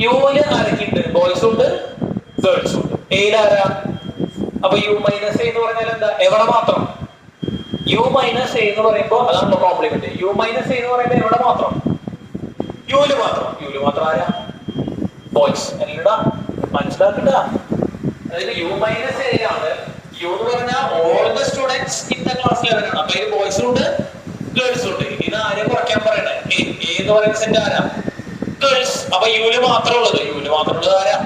A: യുവില് ആരൊക്കെയുണ്ട്? ബോയ്സും ഉണ്ട്, ഗേൾസും ഉണ്ട്. എയിലാരാ? അപ്പൊ യു മൈനസ് എ എന്ന് പറഞ്ഞാൽ എന്താ? എവിടെ മാത്രം? യു മൈനസ് എ എന്ന് പറയുമ്പോ അതാണ് കോംപ്ലിമെന്റ്. യു മൈനസ് എ എന്ന് പറയുമ്പോ എവിടെ മാത്രം? യുവില് മാത്രം ആരാ? ബോയ്സ്. എല്ലടാ മനസ്സിലാക്കണ്ട. അതായത് യു മൈനസ് എ ആണ്. യു എന്ന് പറഞ്ഞാൽ all the students in the class 11 ആണ്. അപ്പൊ ഇതിൽ ബോയ്സും ഉണ്ട്, ഗേൾസും ഉണ്ട്. ഇത് ആരെയും കുറയ്ക്കാൻ പറയണേ? എ എന്ന് പറയുന്ന സെറ്റ് ആരാ? ഗേൾസ്. അപ്പൊ യുവില് മാത്രമുള്ളത് ആരാ?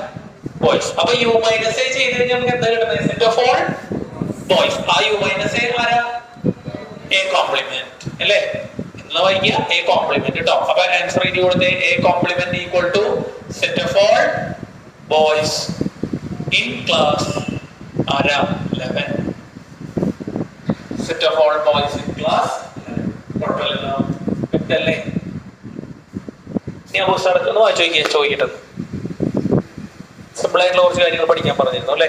A: ബോയ്സ്. അപ്പൊ യു മൈനസ് എ ചെയ്ത് കഴിഞ്ഞാൽ നമുക്ക് എന്താ കിട്ടുന്നത്? Set of all boys. ആ യു മൈനസ് എ ആരാ? എ കോംപ്ലിമെന്റ് അല്ലേ? എന്നാ വായിക്കുക? എ കോംപ്ലിമെന്റ് കേട്ടോ. അപ്പൊ ആൻസർ എഴുതി കൊടുത്തേ. A complement equal to set of all boys in class ആരാ? 11. Set of all boys in class 11 അല്ലേ? ഞാൻ പുസ്തകം ഒന്ന് വായിച്ചു ചോദിക്കട്ടെ. സിമ്പിൾ ആയിട്ടുള്ള കുറച്ച് കാര്യങ്ങൾ പഠിക്കാൻ പറഞ്ഞിരുന്നു അല്ലേ?